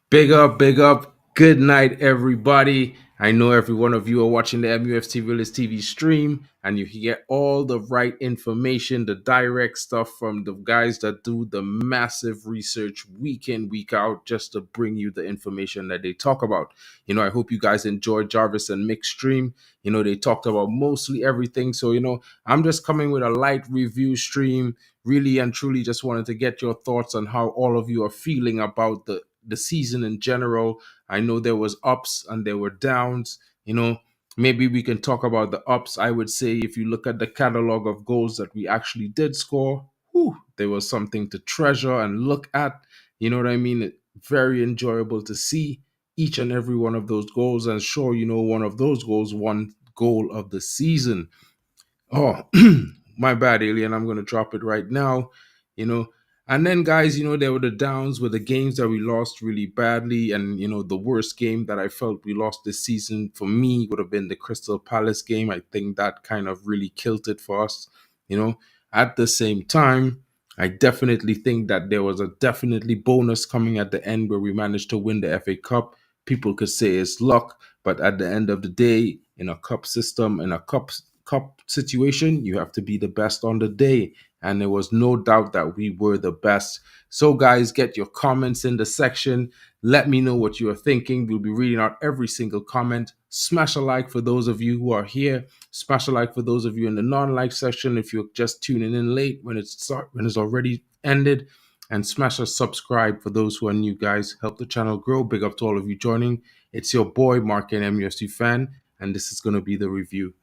Big up, big up. Good night, everybody. I know every one of you are watching the MUFC Village TV stream, and you get all the right information, the direct stuff from the guys that do the massive research week in, week out, just to bring you the information that they talk about. I hope you guys enjoyed Jarvis and Mick's stream. They talked about mostly everything. So, I'm just coming with a light review stream. Really and truly just wanted to get your thoughts on how all of you are feeling about the season in general. I know there was ups and there were downs. Maybe we can talk about the ups. I would say if you look at the catalog of goals that we actually did score, there was something to treasure and look at. You know what I mean? Very enjoyable to see each and every one of those goals. And sure, one of those goals, one goal of the season. Oh, my bad, Alien. I'm going to drop it right now. You know, and then, guys, there were the downs with the games that we lost really badly. And, the worst game that I felt we lost this season for me would have been the Crystal Palace game. I think that kind of really killed it for us. You know, at the same time, I definitely think that there was a definitely bonus coming at the end where we managed to win the FA Cup. People could say it's luck, but at the end of the day, in a cup system, in a cup situation, you have to be the best on the day. And there was no doubt that we were the best. So, guys, get your comments in the section. Let me know what you are thinking. We'll be reading out every single comment. Smash a like for those of you who are here. Smash a like for those of you in the non-like section. If you're just tuning in late when it's already ended, and smash a subscribe for those who are new, guys. Help the channel grow. Big up to all of you joining. It's your boy MarkN MUFC fan, and this is going to be the review.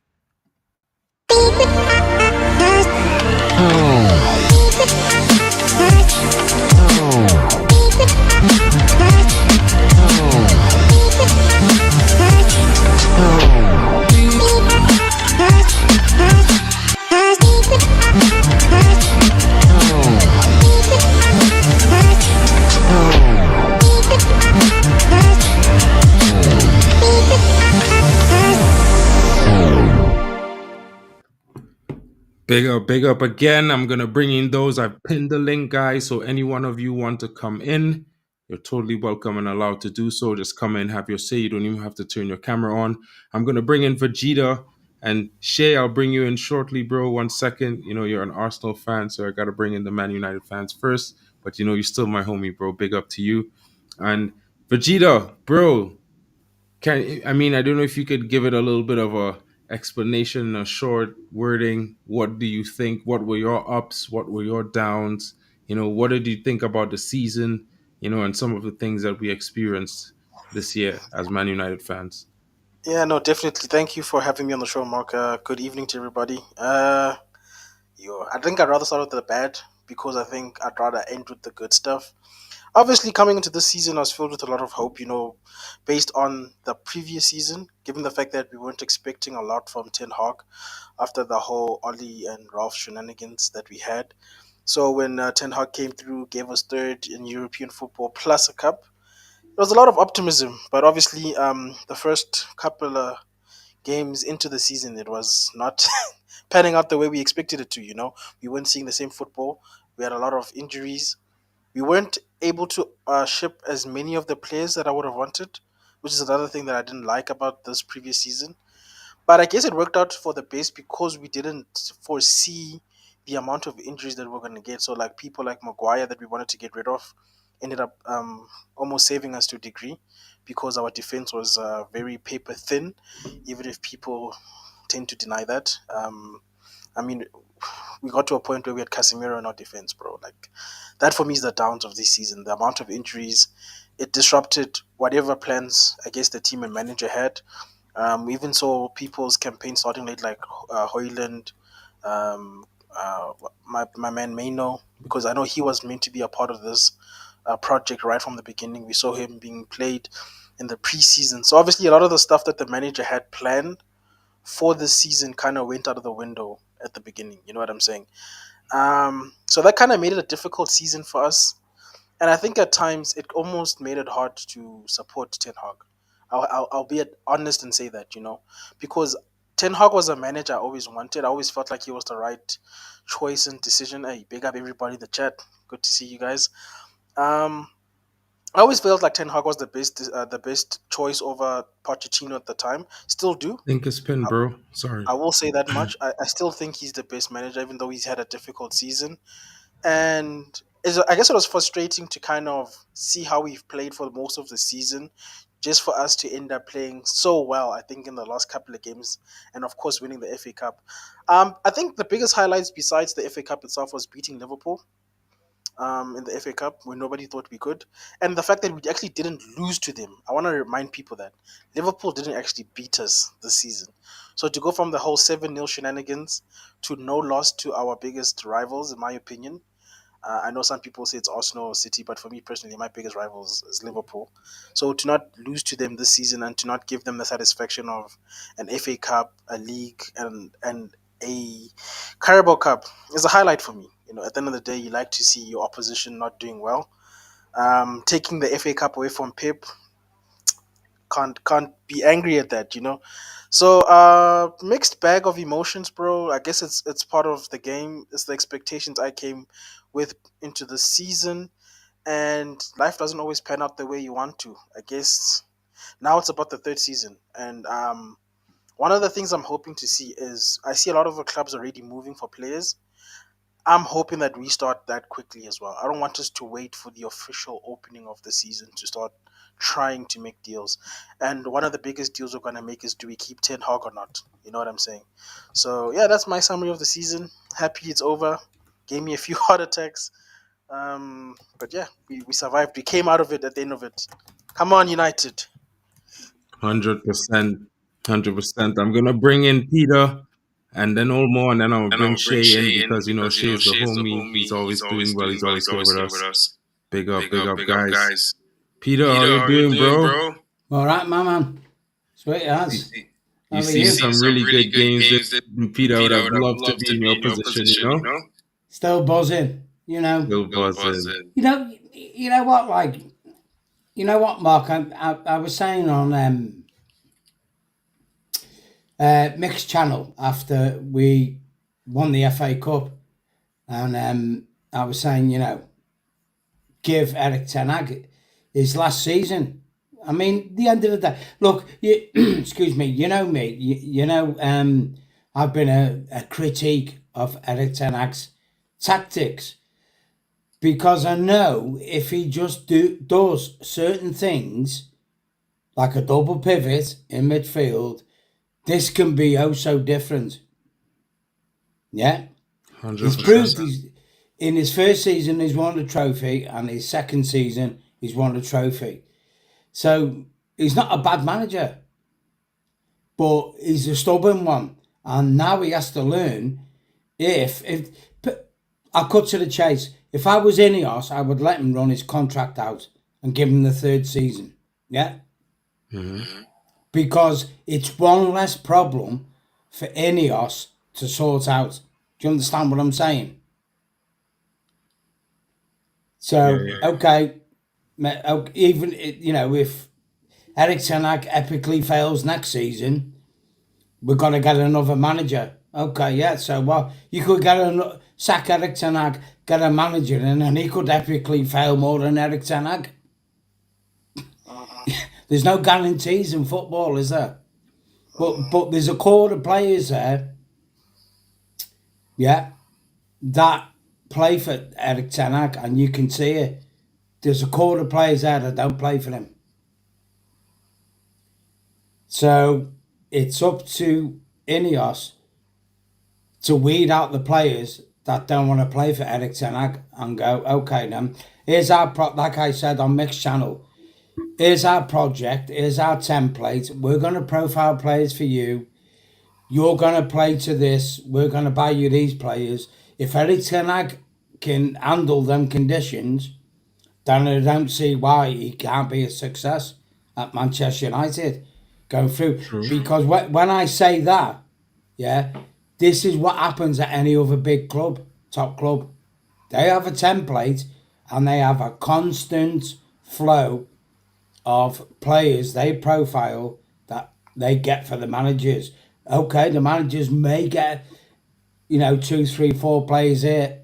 Big up again. I'm gonna bring in those. I've pinned the link, guys. So any one of you want to come in, you're totally welcome and allowed to do so. Just come in, have your say. You don't even have to turn your camera on. I'm gonna bring in Vegeta and Shay. I'll bring you in shortly, bro. 1 second. You're an Arsenal fan, so I gotta bring in the Man United fans first. But you're still my homie, bro. Big up to you. And Vegeta, bro. I don't know if you could give it a little bit of a explanation, a short wording. What do you think? What were your ups? What were your downs? What did you think about the season? And some of the things that we experienced this year as Man United fans. Yeah, no, definitely. Thank you for having me on the show, Mark. Good evening to everybody. I think I'd rather start with the bad because I think I'd rather end with the good stuff. Obviously, coming into this season, I was filled with a lot of hope, based on the previous season, given the fact that we weren't expecting a lot from Ten Hag after the whole Ollie and Ralph shenanigans that we had. So when Ten Hag came through, gave us third in European football plus a cup, there was a lot of optimism. But obviously, the first couple of games into the season, it was not panning out the way we expected it to. We weren't seeing the same football. We had a lot of injuries. We weren't able to ship as many of the players that I would have wanted, which is another thing that I didn't like about this previous season. But I guess it worked out for the best because we didn't foresee the amount of injuries that we're going to get. So, like people like Maguire that we wanted to get rid of ended up almost saving us to a degree because our defense was very paper thin, even if people tend to deny that. I mean, we got to a point where we had Casemiro in our defense, bro. Like that for me is the downs of this season. The amount of injuries, it disrupted whatever plans I guess the team and manager had. We even saw people's campaign starting late, like Hoyland, um, my man Maino, because I know he was meant to be a part of this project right from the beginning. We saw him being played in the preseason. So obviously, a lot of the stuff that the manager had planned for this season kind of went out of the window at the beginning. You know what I'm saying? So that kind of made it a difficult season for us. And I think at times it almost made it hard to support Ten Hag. I'll be honest and say that, because Ten Hag was a manager I always wanted. I always felt like he was the right choice and decision. Hey, big up everybody in the chat. Good to see you guys. Um, I always felt like Ten Hag was the best choice over Pochettino at the time. Still do. Think a spin, I, bro. Sorry. I will say that much. I still think he's the best manager, even though he's had a difficult season. And I guess it was frustrating to kind of see how we've played for most of the season, just for us to end up playing so well. I think in the last couple of games, and of course winning the FA Cup. I think the biggest highlights besides the FA Cup itself was beating Liverpool in the FA Cup when nobody thought we could, and the fact that we actually didn't lose to them. I want to remind people that Liverpool didn't actually beat us this season. So to go from the whole 7-0 shenanigans to no loss to our biggest rivals, in my opinion, I know some people say it's Arsenal or City, but for me personally, my biggest rivals is Liverpool. So to not lose to them this season and to not give them the satisfaction of an FA Cup, a league, and a Carabao Cup is a highlight for me. You know, at the end of the day, you like to see your opposition not doing well. Taking the FA Cup away from Pep, can't be angry at that. You know, so mixed bag of emotions, bro. I guess it's part of the game. It's the expectations I came with into the season, and life doesn't always pan out the way you want to. I guess now it's about the third season, and one of the things I'm hoping to see is I see a lot of the clubs already moving for players. I'm hoping that we start that quickly as well. I don't want us to wait for the official opening of the season to start trying to make deals. And one of the biggest deals we're going to make is, do we keep Ten Hag or not? You know what I'm saying? So, yeah, that's my summary of the season. Happy it's over. Gave me a few heart attacks. But yeah, we survived. We came out of it at the end of it. Come on, United. 100%. 100%. I'm gonna bring in Peter and then Olmo, and then I'm gonna And bring I'll bring Shay in Shay in because because Shay is the Shay is the homie. He's homie. He's always always doing well. doing He's well. always He's here always with here with us. us. Big up, Big up, guys. guys. Peter, how Peter, you how you doing, doing, bro? bro? All right, my man. Sweet You, as. How you are seen you? Seen some some really really good good games this games that season. Peter, I would Peter have would have loved to loved be to in be your in your position, you position, you know? know? Still buzzing. You know. Still Still buzzing. buzzing. You know what? Like, you know what, Mark? I was saying on Mixed Channel after we won the FA Cup, and I was saying, give Eric Ten Hag his last season. I mean, the end of the day. Look, excuse me. You know me. I've been a critique of Eric Ten Hag's tactics because I know if he just does certain things like a double pivot in midfield, this can be oh so different. Yeah, he's proved 100%. he's in his first season he's won a trophy, and his second season he's won a trophy. So he's not a bad manager, but he's a stubborn one, and now he has to learn. If I'll cut to the chase, if I was INEOS, I would let him run his contract out and give him the third season. Yeah, Hmm. because it's one less problem for INEOS to sort out. Do you understand what I'm saying? Yeah, So yeah. okay, even if Eric Ten Hag epically fails next season, we've got to get another manager. Okay, yeah. So you could sack Eric Ten Hag, get a manager in, and he could epically fail more than Eric Ten Hag. Uh-huh. There's no guarantees in football, is there? But there's a core of players there, yeah, that play for Eric Ten Hag, and you can see it. There's a core of players there that don't play for him. So it's up to INEOS to weed out the players that don't want to play for Eric Ten Hag and go, okay, then here's like I said on Mixed Channel, here's our project, here's our template. We're going to profile players for you. You're going to play to this. We're going to buy you these players. If Eric Ten Hag can handle them conditions, then I don't see why he can't be a success at Manchester United going through. True. Because when I say that, yeah, this is what happens at any other big club, top club. They have a template and they have a constant flow of players they profile that they get for the managers. Okay, the managers may get, two, three, four players here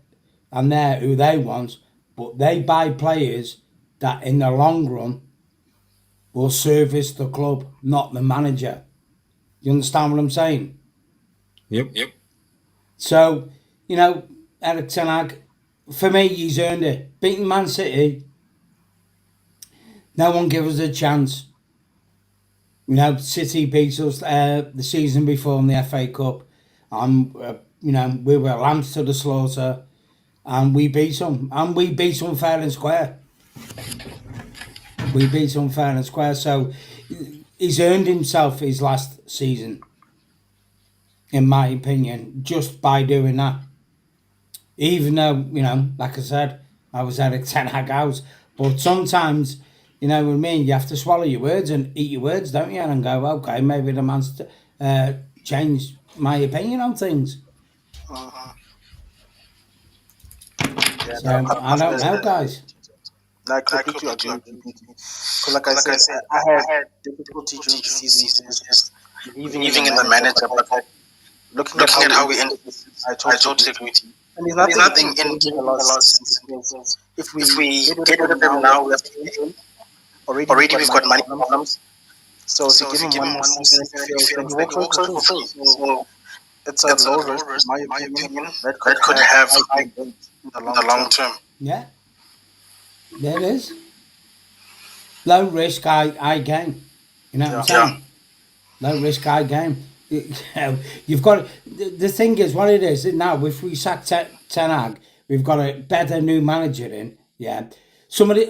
and there who they want, but they buy players that in the long run will service the club, not the manager. You understand what I'm saying? Yep. So, Eric Ten Hag, for me, he's earned it. Beating Man City, no one gave us a chance. City beat us the season before in the FA Cup. And, we were lambs to the slaughter. And we beat them. And we beat them fair and square. We beat them fair and square. So he's earned himself his last season, in my opinion, just by doing that. Even though, like I said, I was Eric Ten Hag out. But sometimes, what I mean, you have to swallow your words and eat your words, don't you? And go, okay, maybe the man's changed my opinion on things. Uh-huh. So I don't know, guys. I completely agree with you. Because, like I said, I had difficulty during the season believing in the manager, but looking at how we ended this season, I totally agree with you. And there's nothing in giving the last season. If we get rid of them now, we have to pay him. Already we've got money problems. So if you give him one more season, then he walks away for free. So it's a low risk, in my opinion, that could have high gains in the long term. Yeah. There it is. Low risk, high gain. You know what I'm saying? Low risk, high gain. You've got the thing is what it is now. If we sack Ten Hag, we've got a better new manager in. Yeah, somebody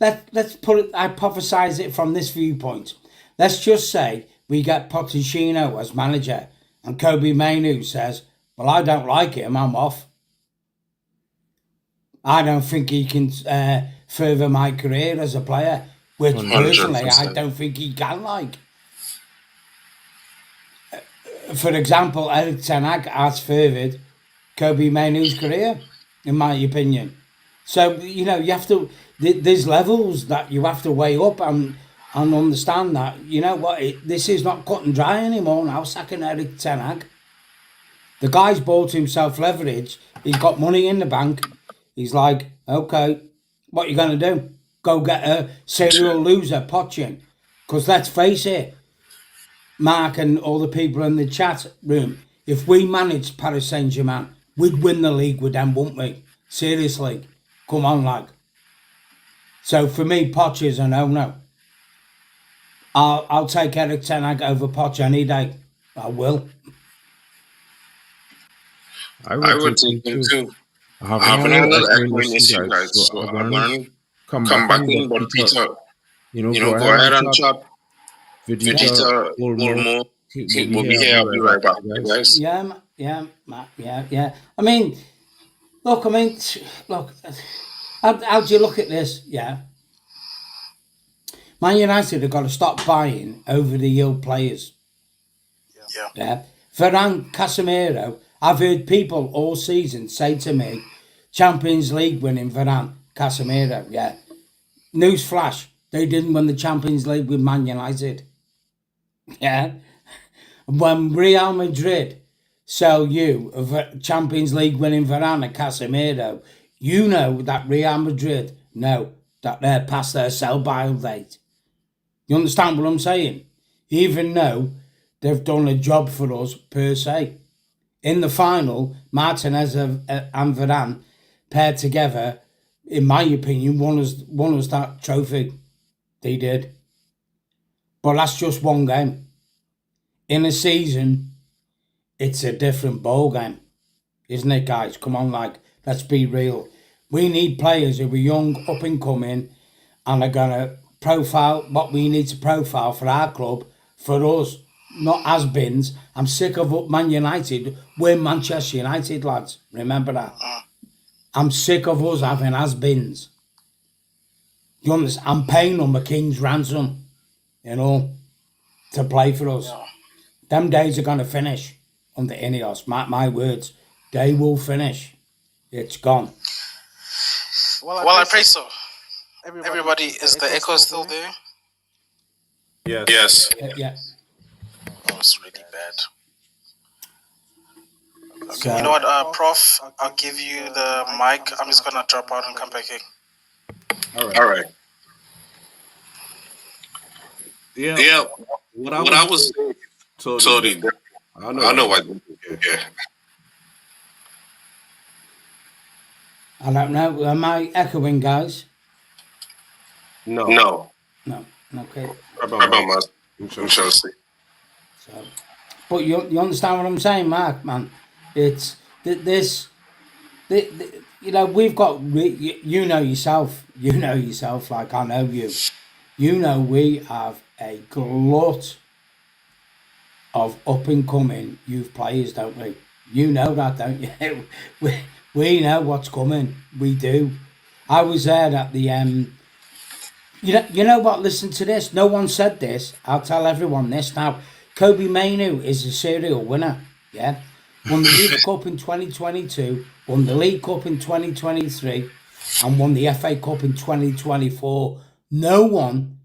let's put it. Hypothesize it from this viewpoint. Let's just say we get Pochettino as manager, and Kobe Mainu says, "Well, I don't like him. I'm off. I don't think he can further my career as a player." Which 100%. personally, I don't think he can. Like, for example, Eric Ten Hag has furthered Kobe Mainoo's career, in my opinion. So, you have to, there's levels that you have to weigh up and understand that, this is not cut and dry anymore now, sacking Eric Ten Hag. The guy's bought himself leverage, he's got money in the bank, he's like, okay, what you going to do? Go get a serial loser, Pochin. Because let's face it, Mark and all the people in the chat room, if we managed Paris Saint-Germain, we'd win the league with them, wouldn't we? Seriously. Come on, like. So for me, Poch is a no-no. I'll take Eric Ten Hag over Poch any day. I will. I would take him too. I have another echo in this, you guys. So I'm going to come back in, but Peter, go ahead and chat. Vegeta, Ulmo, we'll be here. I'll be right back, guys. Yeah. I mean, look, how do you look at this? Yeah. Man United have got to stop buying over the yield players. Yeah. Varane, Casemiro, I've heard people all season say to me, Champions League winning Varane, Casemiro, yeah. Newsflash, they didn't win the Champions League with Man United. Yeah. When Real Madrid sell you a Champions League winning Varane and Casemiro, you know that Real Madrid know that they're past their sell-by date. You understand what I'm saying? Even though they've done a job for us per se. In the final, Martinez and Varane paired together, in my opinion, won us that trophy. They did. But that's just one game. In a season, it's a different ball game. Isn't it, guys? Come on, let's be real. We need players who are young, up and coming, and are going to profile what we need to profile for our club, for us, not has-beens. I'm sick of Man United. We're Manchester United, lads. Remember that. I'm sick of us having has-beens. You understand? I'm paying them a king's ransom, to play for us. Yeah. Them days are going to finish under INEOS. My words. They will finish. It's gone. Well, I pray so. Everybody, is the echo still there? Yes. Yeah. Oh, it's really bad. Okay, so, you know what, Prof? I'll give you the mic. I'm just going to drop out and come back in. All right. Yeah. Yeah, What I what I was was saying, totally so different. I know I why. know why. Yeah. Yeah. I don't know. Am I echoing, guys? No. No, No. Okay. What about what my? about my? I'm I'm trying to trying see. to say. So, but you understand what I'm saying, Mark? Man, it's this. You know, we've got. You know yourself. You know yourself. Like I know you. You know we have a glut of up and coming youth players, don't we? You know that, don't you? we know what's coming. We do. I was there at the you know what? Listen to this. No one said this. I'll tell everyone this now. Kobe Mainu is a serial winner. Yeah, won the Youth Cup in 2022, won the League Cup in 2023, and won the FA Cup in 2024. No one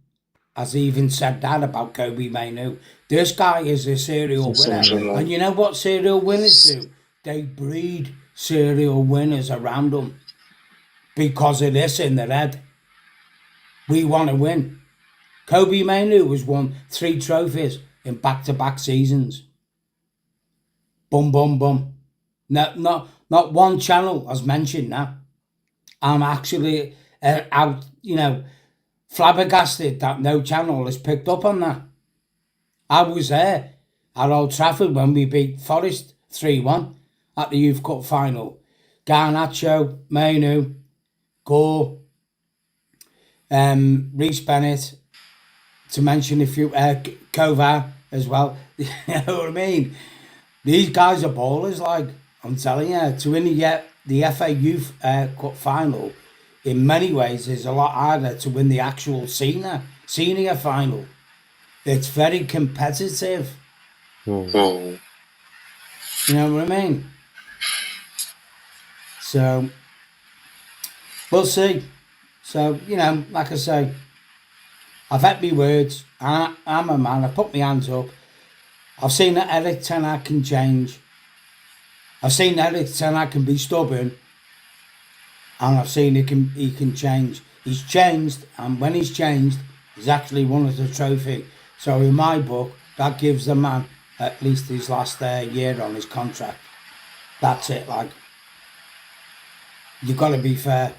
has even said that about Kobe Mainu. This guy is a serial winner, and you know what serial winners do? They breed serial winners around them because of this in their head. We want to win. Kobe Mainu has won 3 trophies in back-to-back seasons. Bum, bum, bum. No, not one channel has mentioned that. I'm actually out, flabbergasted that no channel has picked up on that. I was there at Old Trafford when we beat Forest 3-1 at the Youth Cup final. Garnacho, Mainu, Gore, Reece Bennett, to mention a few, Kovar as well. You know what I mean? These guys are ballers, like, I'm telling you. To win the FA Youth Cup final, in many ways, is a lot harder to win the actual senior final. It's very competitive. Oh, You know what I mean? So, we'll see. So, like I say, I've had my words. I'm a man. I've put my hands up. I've seen that Eric Ten Hag can change. I've seen that Eric Ten Hag can be stubborn. And I've seen he can change. He's changed. And when he's changed, he's actually won us a trophy. So in my book, that gives the man at least his last year on his contract. That's it. Like, you've got to be fair.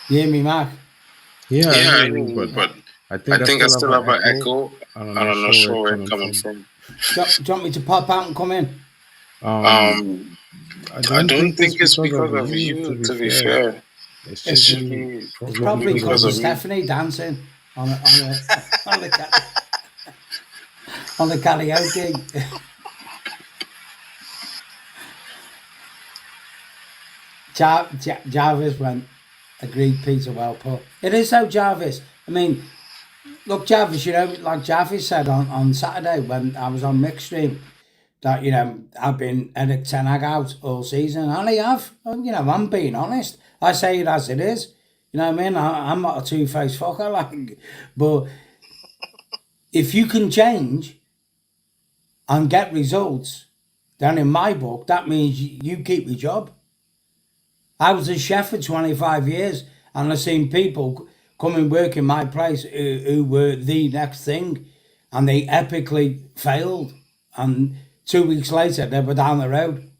You hear me, Mark? Yeah, I yeah, hear I you, mean, but but I I think I think I still have still an have an echo, echo, and I'm and not I'm not sure where sure it's where it's coming coming from. from. Do you want me to pop out and come in? Um, Um, I I don't don't think it's think it's because because of of you. To you. be To be fair, fair, it it should should be be It's probably probably because of because because of of me. me. Stephanie dancing on on the on the karaoke. Jarvis went, agreed, Peter, well put. It is so, Jarvis. I mean, look, Jarvis, like Jarvis said on Saturday when I was on Mixed Stream, that, I've been Eric Ten Hag out all season. And I have. And, I'm being honest. I say it as it is. You know what I mean? I'm not a two-faced fucker, like, but if you can change and get results, then in my book, that means you keep your job. I was a chef for 25 years and I've seen people come and work in my place who were the next thing and they epically failed. And 2 weeks later, they were down the road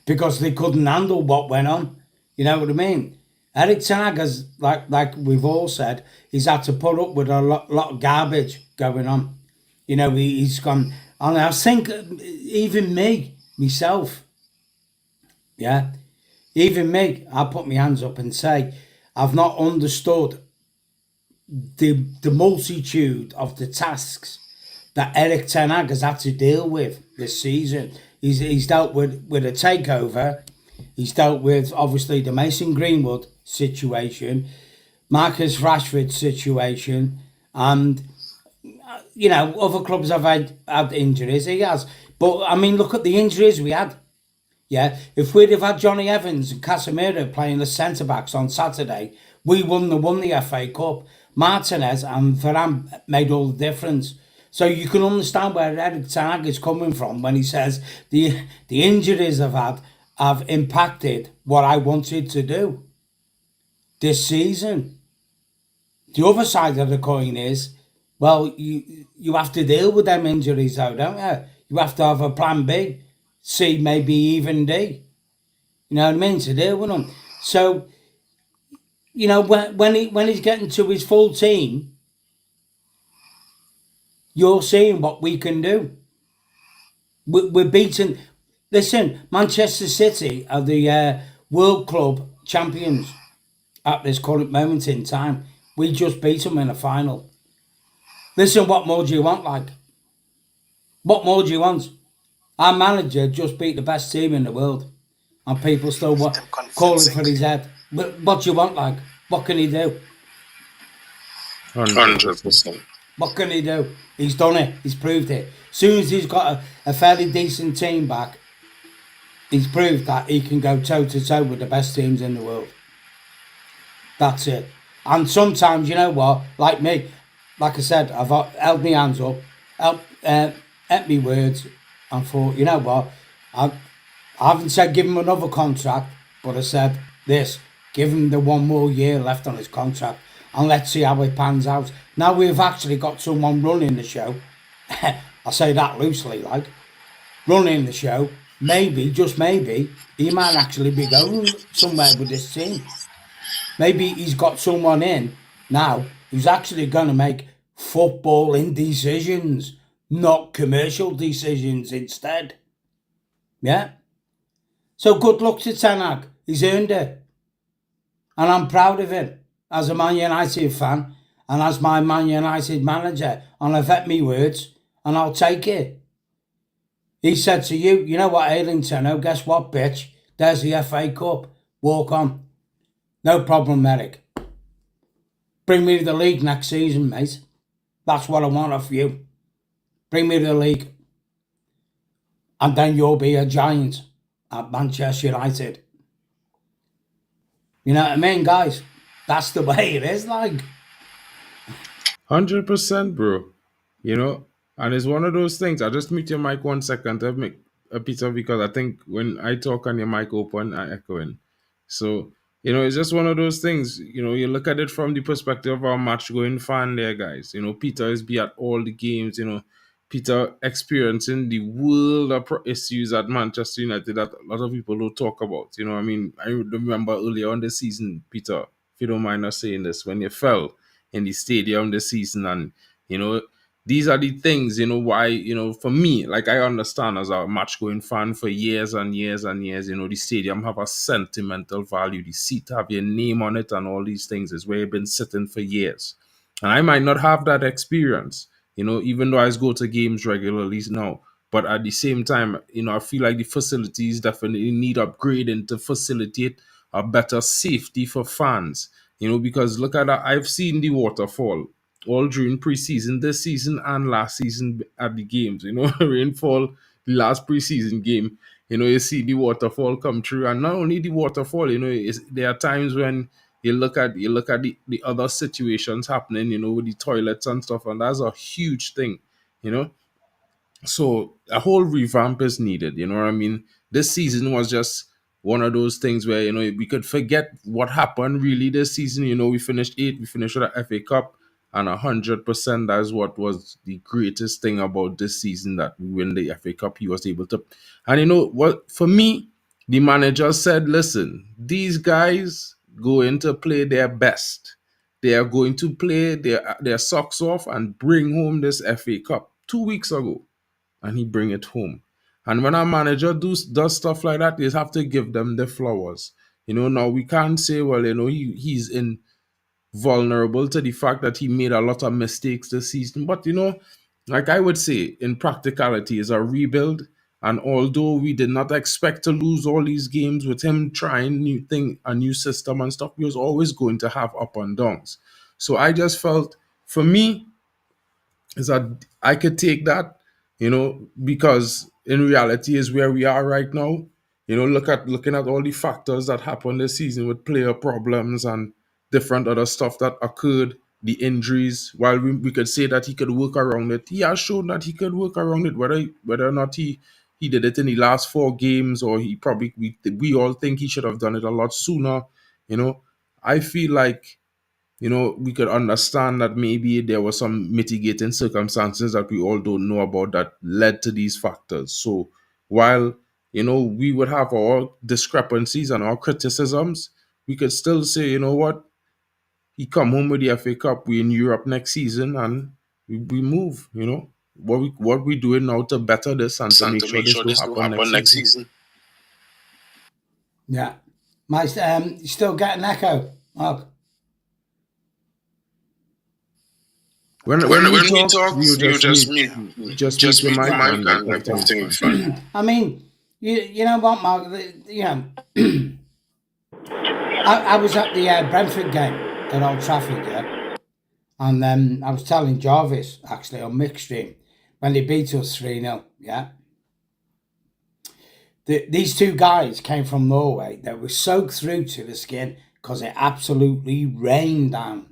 because they couldn't handle what went on. You know what I mean? Eric Ten Hag has, like we've all said, he's had to put up with a lot of garbage going on. He's gone, and I think even myself, yeah, even me, I put my hands up and say, I've not understood the multitude of the tasks that Eric Ten Hag has had to deal with this season. He's dealt with a takeover. He's dealt with, obviously, the Mason Greenwood situation, Marcus Rashford situation, and, other clubs have had injuries. He has. But, I mean, look at the injuries we had. Yeah, if we'd have had Johnny Evans and Casemiro playing the centre backs on Saturday, we wouldn't have won the FA Cup. Martinez and Varane made all the difference. So you can understand where Eric Ten Hag is coming from when he says the injuries I've had have impacted what I wanted to do this season. The other side of the coin is, well, you have to deal with them injuries, though, don't you? You have to have a plan B, C, maybe even D. You know what I mean? To deal with them. So when he's getting to his full team, you're seeing what we can do. We're beating. Listen, Manchester City are the World Club champions at this current moment in time. We just beat them in a final. Listen, what more do you want? Like, what more do you want? Our manager just beat the best team in the world, and people still Them calling convincing. for his head. But what do you want? Like, what can he do? 100%. What can he do? He's done it. He's proved it. As soon as he's got a fairly decent team back, he's proved that he can go toe to toe with the best teams in the world. That's it. And sometimes, you know what? Like me, like I said, I've held my hands up, at me words, and thought, you know what? I haven't said give him another contract, but I said this: give him the one more year left on his contract, and let's see how it pans out. Now we've actually got someone running the show. I say that loosely, like running the show. Maybe, just maybe, he might actually be going somewhere with this team. Maybe he's got someone in now who's actually going to make footballing decisions, not commercial decisions instead. Yeah. So good luck to Ten Hag. He's earned it. And I'm proud of him as a Man United fan and as my Man United manager. And I've had me words and I'll take it. He said to you, you know what, Ailing Tenno, guess what, bitch? There's the FA Cup. Walk on. No problem, Eric. Bring me to the league next season, mate. That's what I want off you. Bring me to the league. And then you'll be a giant at Manchester United. You know what I mean, guys? That's the way it is, like. 100%, bro. You know, and it's one of those things. I just mute your mic 1 second to make a Peter, because I think when I talk and your mic open, I echo in. So, it's just one of those things. You look at it from the perspective of our match going fan there, guys. Peter is be at all the games, Peter experiencing the world of issues at Manchester United that a lot of people don't talk about. I mean, I remember earlier on the season, Peter, if you don't mind us saying this, when you fell in the stadium this season, and you know these are the things, why, for me, like, I understand as a match going fan for years and years and years, the stadium have a sentimental value, the seat have your name on it, and all these things is where you've been sitting for years. And I might not have that experience, even though I go to games regularly now. But at the same time, I feel like the facilities definitely need upgrading to facilitate a better safety for fans. Because look at that, I've seen the waterfall all during preseason, this season and last season at the games. Rainfall, the last preseason game. You see the waterfall come through, and not only the waterfall. There are times when you look at the other situations happening. With the toilets and stuff, and that's a huge thing. You know, so a whole revamp is needed. You know what I mean? This season was just one of those things where we could forget what happened really this season. We finished eighth, we finished with the FA Cup, and 100% that's what was the greatest thing about this season, that we win the FA Cup. He was able to, and what, for me, the manager said, "Listen, these guys going to play their best. They are going to play their socks off and bring home this FA Cup." 2 weeks ago, and he bring it home. And when a manager does stuff like that, you have to give them the flowers. Now we can't say, well, he's invulnerable to the fact that he made a lot of mistakes this season. But like I would say, in practicality, is a rebuild. And although we did not expect to lose all these games with him trying a new system and stuff, we was always going to have up and downs. So I just felt, for me, is that I could take that, because in reality is where we are right now. Looking at all the factors that happened this season with player problems and different other stuff that occurred, the injuries. While we could say that he could work around it, he has shown that he could work around it. Whether or not he did it in the last 4 games, or he probably, we all think he should have done it a lot sooner. I feel like, we could understand that maybe there were some mitigating circumstances that we all don't know about that led to these factors. So while we would have our discrepancies and our criticisms, we could still say, you know what, he come home with the FA Cup, we in Europe next season, and we move. What we doing now to better this and to make sure this don't happen next season. Yeah. My, you still get an echo, Mark? When we talk, you just mute your mic and like everything will be fine. I mean, you know what, Mark? I was at the Brentford game at Old Trafford, yeah, and I was telling Jarvis actually on mixed stream when they beat us 3-0, yeah. These two guys came from Norway that were soaked through to the skin because it absolutely rained down.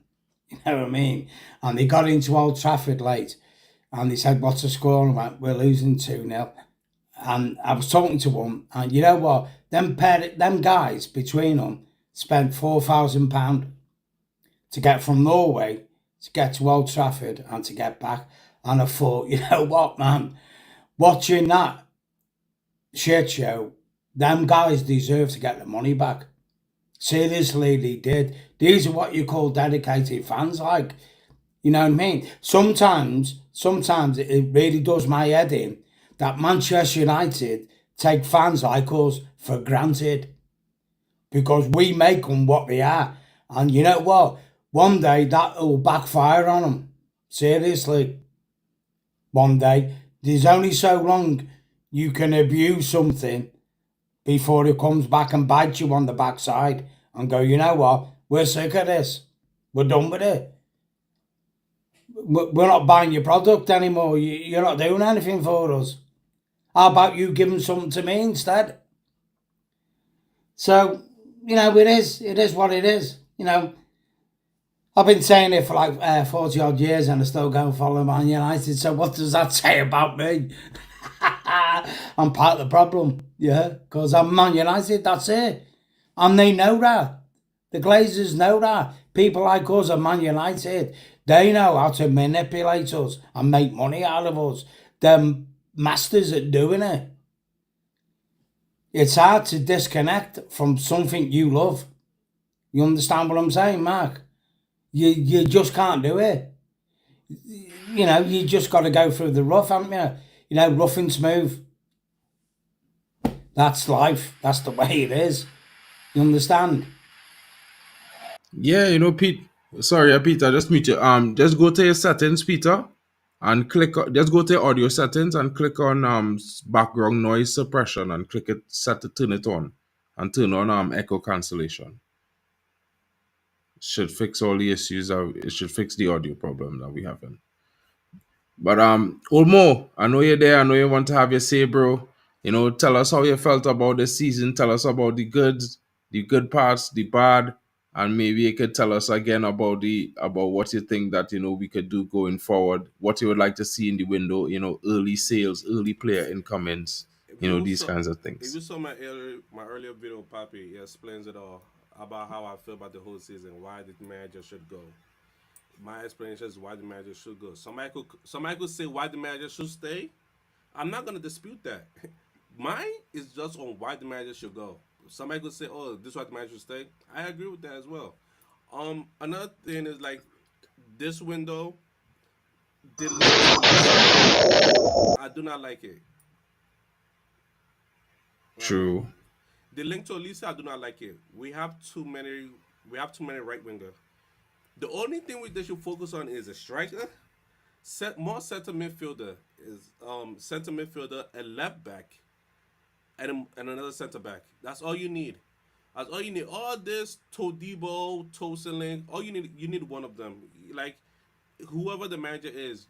You know what I mean? And they got into Old Trafford late and they said, "What's the score?" And I went, "We're losing 2-0. And I was talking to one, and you know what? Them guys between them spent £4,000 to get from Norway to get to Old Trafford and to get back. And I thought, you know what, man? Watching that shit show, them guys deserve to get the money back. Seriously, they did. These are what you call dedicated fans, like, you know what I mean? Sometimes it really does my head in that Manchester United take fans like us for granted because we make them what they are. And you know what? One day that will backfire on them. Seriously. One day. There's only so long you can abuse something before it comes back and bites you on the backside and go, you know what? We're sick of this. We're done with it. We're not buying your product anymore. You're not doing anything for us. How about you giving something to me instead? So, it is what it is. I've been saying it for like 40 odd years and I still go and follow Man United. So what does that say about me? I'm part of the problem, yeah, because I'm Man United, that's it. And they know that. The Glazers know that. People like us are Man United. They know how to manipulate us and make money out of us. They're masters at doing it. It's hard to disconnect from something you love. You understand what I'm saying, Mark? You just can't do it. You just got to go through the rough, haven't you? Rough and smooth. That's life. That's the way it is. You understand? Yeah, Pete. Sorry, Peter, just mute you. Just go to your settings, Peter, and just go to your audio settings and click on background noise suppression and click it, turn it on, and turn on echo cancellation. It should fix all the issues. It should fix the audio problem that we having. But Olmo, I know you're there. I know you want to have your say, bro. Tell us how you felt about this season. Tell us about the good parts, the bad, and maybe you could tell us again about what you think that we could do going forward. What you would like to see in the window. Early sales, early player incomings. These kinds of If things. you saw my earlier video, Papi, it explains it all about how I feel about the whole season, why the manager should go. My explanation is why the manager should go. Somebody could say why the manager should stay. I'm not gonna dispute that. Mine is just on why the manager should go. Somebody could say, "Oh, this is why the manager should stay." I agree with that as well. Another thing is like this window. The I do not like it. Right? True. The link to Elisa, I do not like it. We have too many. We have too many right wingers. The only thing they should focus on is a striker, more center midfielder center midfielder, a left back, and another center back. That's all you need. That's all you need. All this Todibo, Toseling, all you need one of them. Like whoever the manager is,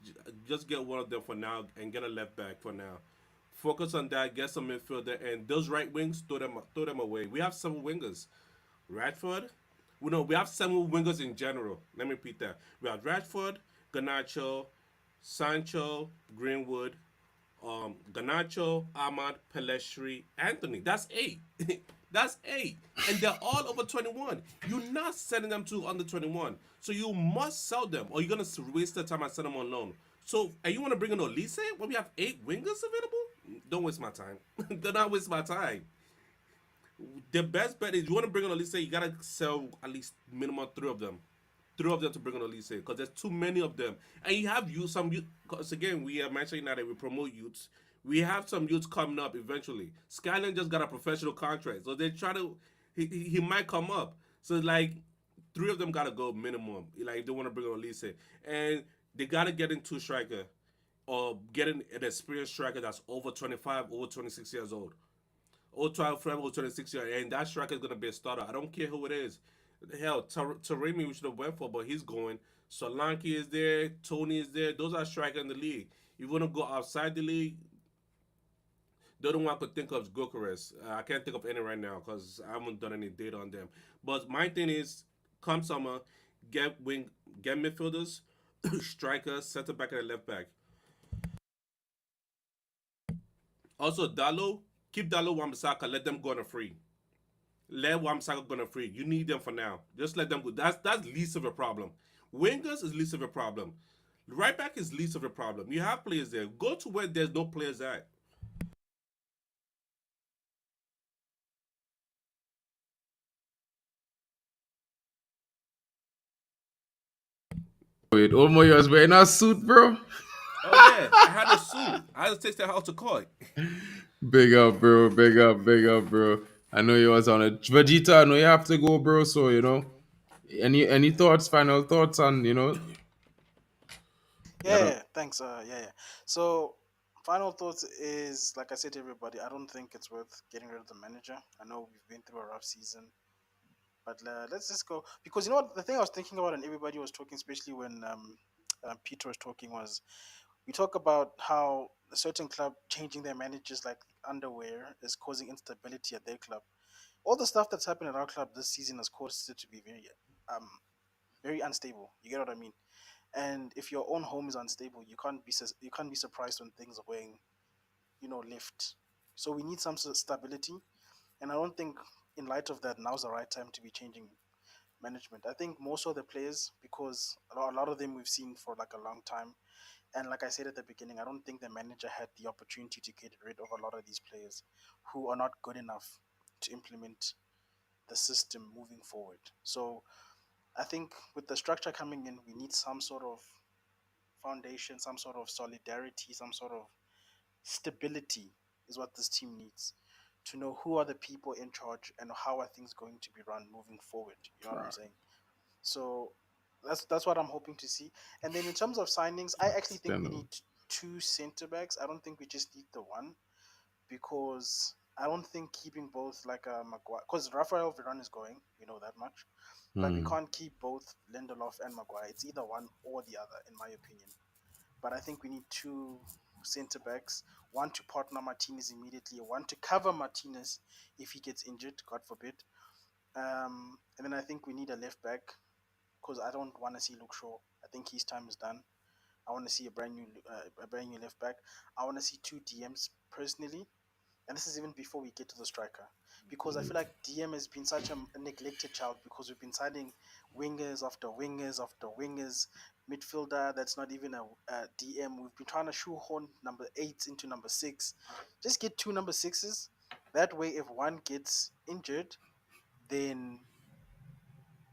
just get one of them for now and get a left back for now. Focus on that. Get some midfielder and those right wings, throw them away. We have seven wingers. Radford. We have seven wingers in general. Let me repeat that. We have Radford, Ganacho, Sancho, Greenwood, Ganacho, Ahmad, Pelestri, Anthony. That's eight. That's eight. And they're all over 21. You're not sending them to under 21. So you must sell them, or you're going to waste the time and send them on loan. So, and you want to bring in Olise when we have eight wingers available? Don't waste my time. Do not waste my time. The best bet is you want to bring on Olise, you gotta sell at least minimum three of them. Three of them to bring on Olise because there's too many of them. And you have youth, some youth, because again, we are Manchester United, we promote youths. We have some youths coming up eventually. Skyline just got a professional contract, so they try to, he might come up. So, like, three of them gotta go minimum. Like, if they want to bring on Olise. And they gotta get into striker or getting an experienced striker that's over 25, over 26 years old. Or 12 forever, or 26 years, and that striker is gonna be a starter. I don't care who it is. Hell, Taremi we should have went for, but he's going. Solanke is there, Tony is there. Those are strikers in the league. You want to go outside the league? The only one I could think of is Gokares. I can't think of any right now because I haven't done any data on them. But my thing is, come summer, get midfielders, strikers, center back, and left back. Also, Dalo, keep Dalo Wambasaka, let them go on a free. Let Wamsaka go on a free. You need them for now. Just let them go. That's least of a problem. Wingers is least of a problem. Right back is least of a problem. You have players there. Go to where there's no players at. Wait, Omo, was wearing a suit, bro. Oh yeah, I had a suit. I had to taste that how to call it. Big up, bro. Big up, big up, bro. I know you was on it. Vegeta, I know you have to go, bro. So any thoughts, final thoughts on Yeah, I yeah, don't. yeah, thanks. Yeah. So, final thoughts is like I said to everybody, I don't think it's worth getting rid of the manager. I know we've been through a rough season, but let's just go because you know what the thing I was thinking about, and everybody was talking, especially when Peter was talking, was we talk about how a certain club changing their managers like underwear is causing instability at their club. All the stuff that's happened at our club this season has caused it to be um very unstable. You get what I mean? And if your own home is unstable, you can't be surprised when things are going, left. So we need some sort of stability, and I don't think in light of that now's the right time to be changing management. I think most of the players, because a lot of them we've seen for like a long time, and like I said at the beginning, I don't think the manager had the opportunity to get rid of a lot of these players who are not good enough to implement the system moving forward. So I think with the structure coming in, we need some sort of foundation, some sort of solidarity, some sort of stability is what this team needs to know who are the people in charge and how are things going to be run moving forward. You know what I'm saying? So that's what I'm hoping to see. And then in terms of signings, I actually think we need two center backs. I don't think we just need the one because I don't think keeping both like Maguire, because Rafael Varane is going, we know that much, but we Hmm. can't keep both Lindelof and Maguire. It's either one or the other, in my opinion. But I think we need two centre backs, one to partner Martinez immediately, one to cover Martinez if he gets injured, God forbid. And then I think we need a left back because I don't want to see Luke Shaw. I think his time is done. I want to see a brand new left back. I want to see two DMs personally, and this is even before we get to the striker, because I feel like DM has been such a neglected child because we've been signing wingers after wingers after wingers, midfielder that's not even a DM. We've been trying to shoehorn number eight into number six. Just get two number sixes. That way, if one gets injured, then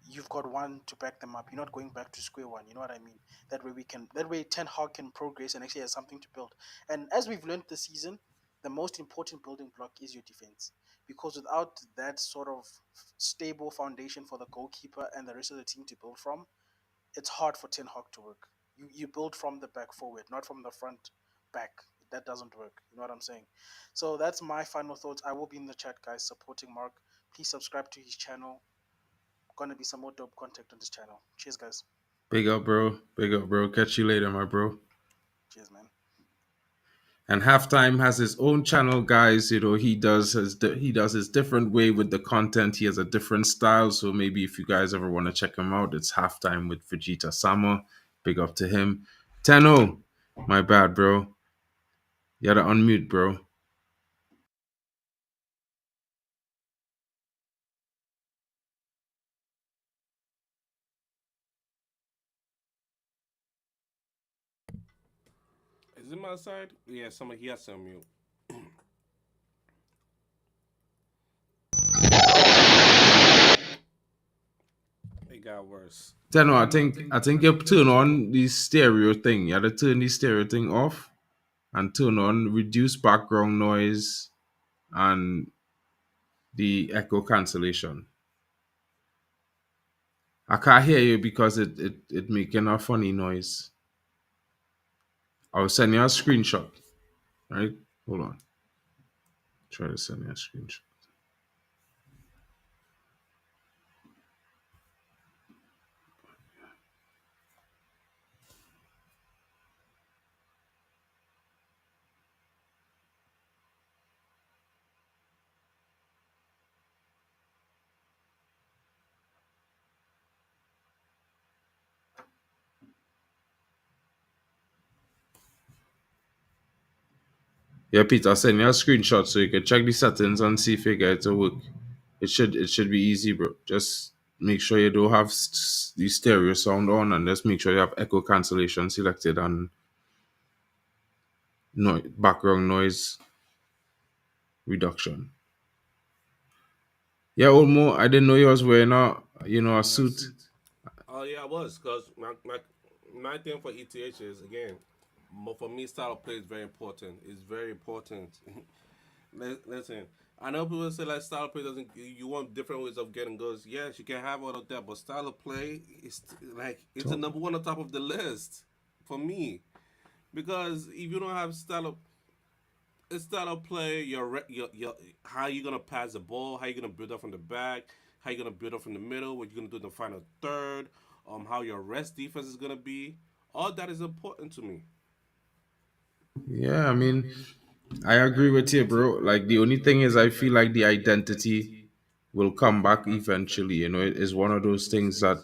you've got one to back them up. You're not going back to square one. You know what I mean? That way Ten Hag can progress and actually has something to build. And as we've learned this season, the most important building block is your defense. Because without that sort of stable foundation for the goalkeeper and the rest of the team to build from, it's hard for Ten Hag to work. You build from the back forward, not from the front back. That doesn't work. You know what I'm saying? So that's my final thoughts. I will be in the chat, guys, supporting Mark. Please subscribe to his channel. Gonna be some more dope content on this channel. Cheers, guys. Big up, bro. Big up, bro. Catch you later, my bro. Cheers, man. And Halftime has his own channel, guys. He does his different way with the content. He has a different style. So maybe if you guys ever want to check him out, it's Halftime with Vegeta Sama. Big up to him. Tenno, my bad, bro. You gotta unmute, bro. Is it my side? Yeah, somebody he has some mute. It got worse. Tell no, I think you turn on the stereo thing. You have to turn the stereo thing off and turn on reduce background noise and the echo cancellation. I can't hear you because it making a funny noise. I'll send you a screenshot. Right? Hold on. Try to send you a screenshot. Yeah, Peter, I'll send you a screenshot so you can check the settings and see if you get it to work. It should be easy, bro. Just make sure you don't have the stereo sound on, and just make sure you have echo cancellation selected and background noise reduction. Yeah, Olmo, I didn't know you was wearing a suit. Oh yeah, I was because my thing for ETH is again, for me, style of play is very important. It's very important. Listen, I know people say like style of play doesn't. You want different ways of getting goals. Yes, you can have all of that, but style of play is like it's the So, number one on top of the list for me because if you don't have style of play, your how you gonna pass the ball, how you gonna build up from the back, how you gonna build up from the middle, what you gonna do in the final third, how your rest defense is gonna be. All that is important to me. yeah, I mean, I agree with you, bro. Like the only thing is, I feel like the identity will come back eventually. It is one of those things that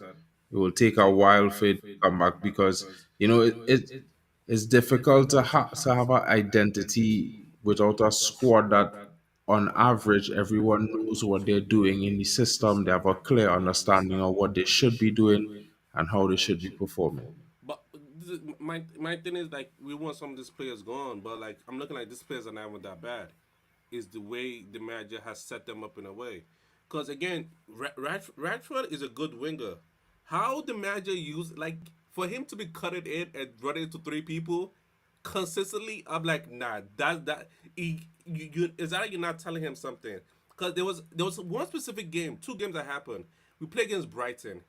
it will take a while for it to come back because it's difficult to have an identity without a squad that, on average, everyone knows what they're doing in the system. They have a clear understanding of what they should be doing and how they should be performing. But my thing is like we want some of these players gone, but like I'm looking like these players are not even that bad. Is the way the manager has set them up in a way. Because again, Radford is a good winger. How the manager use like for him to be cutting in and running into three people consistently, I'm like, nah, that is that you're not telling him something? Because there was one specific game, two games that happened. We played against Brighton.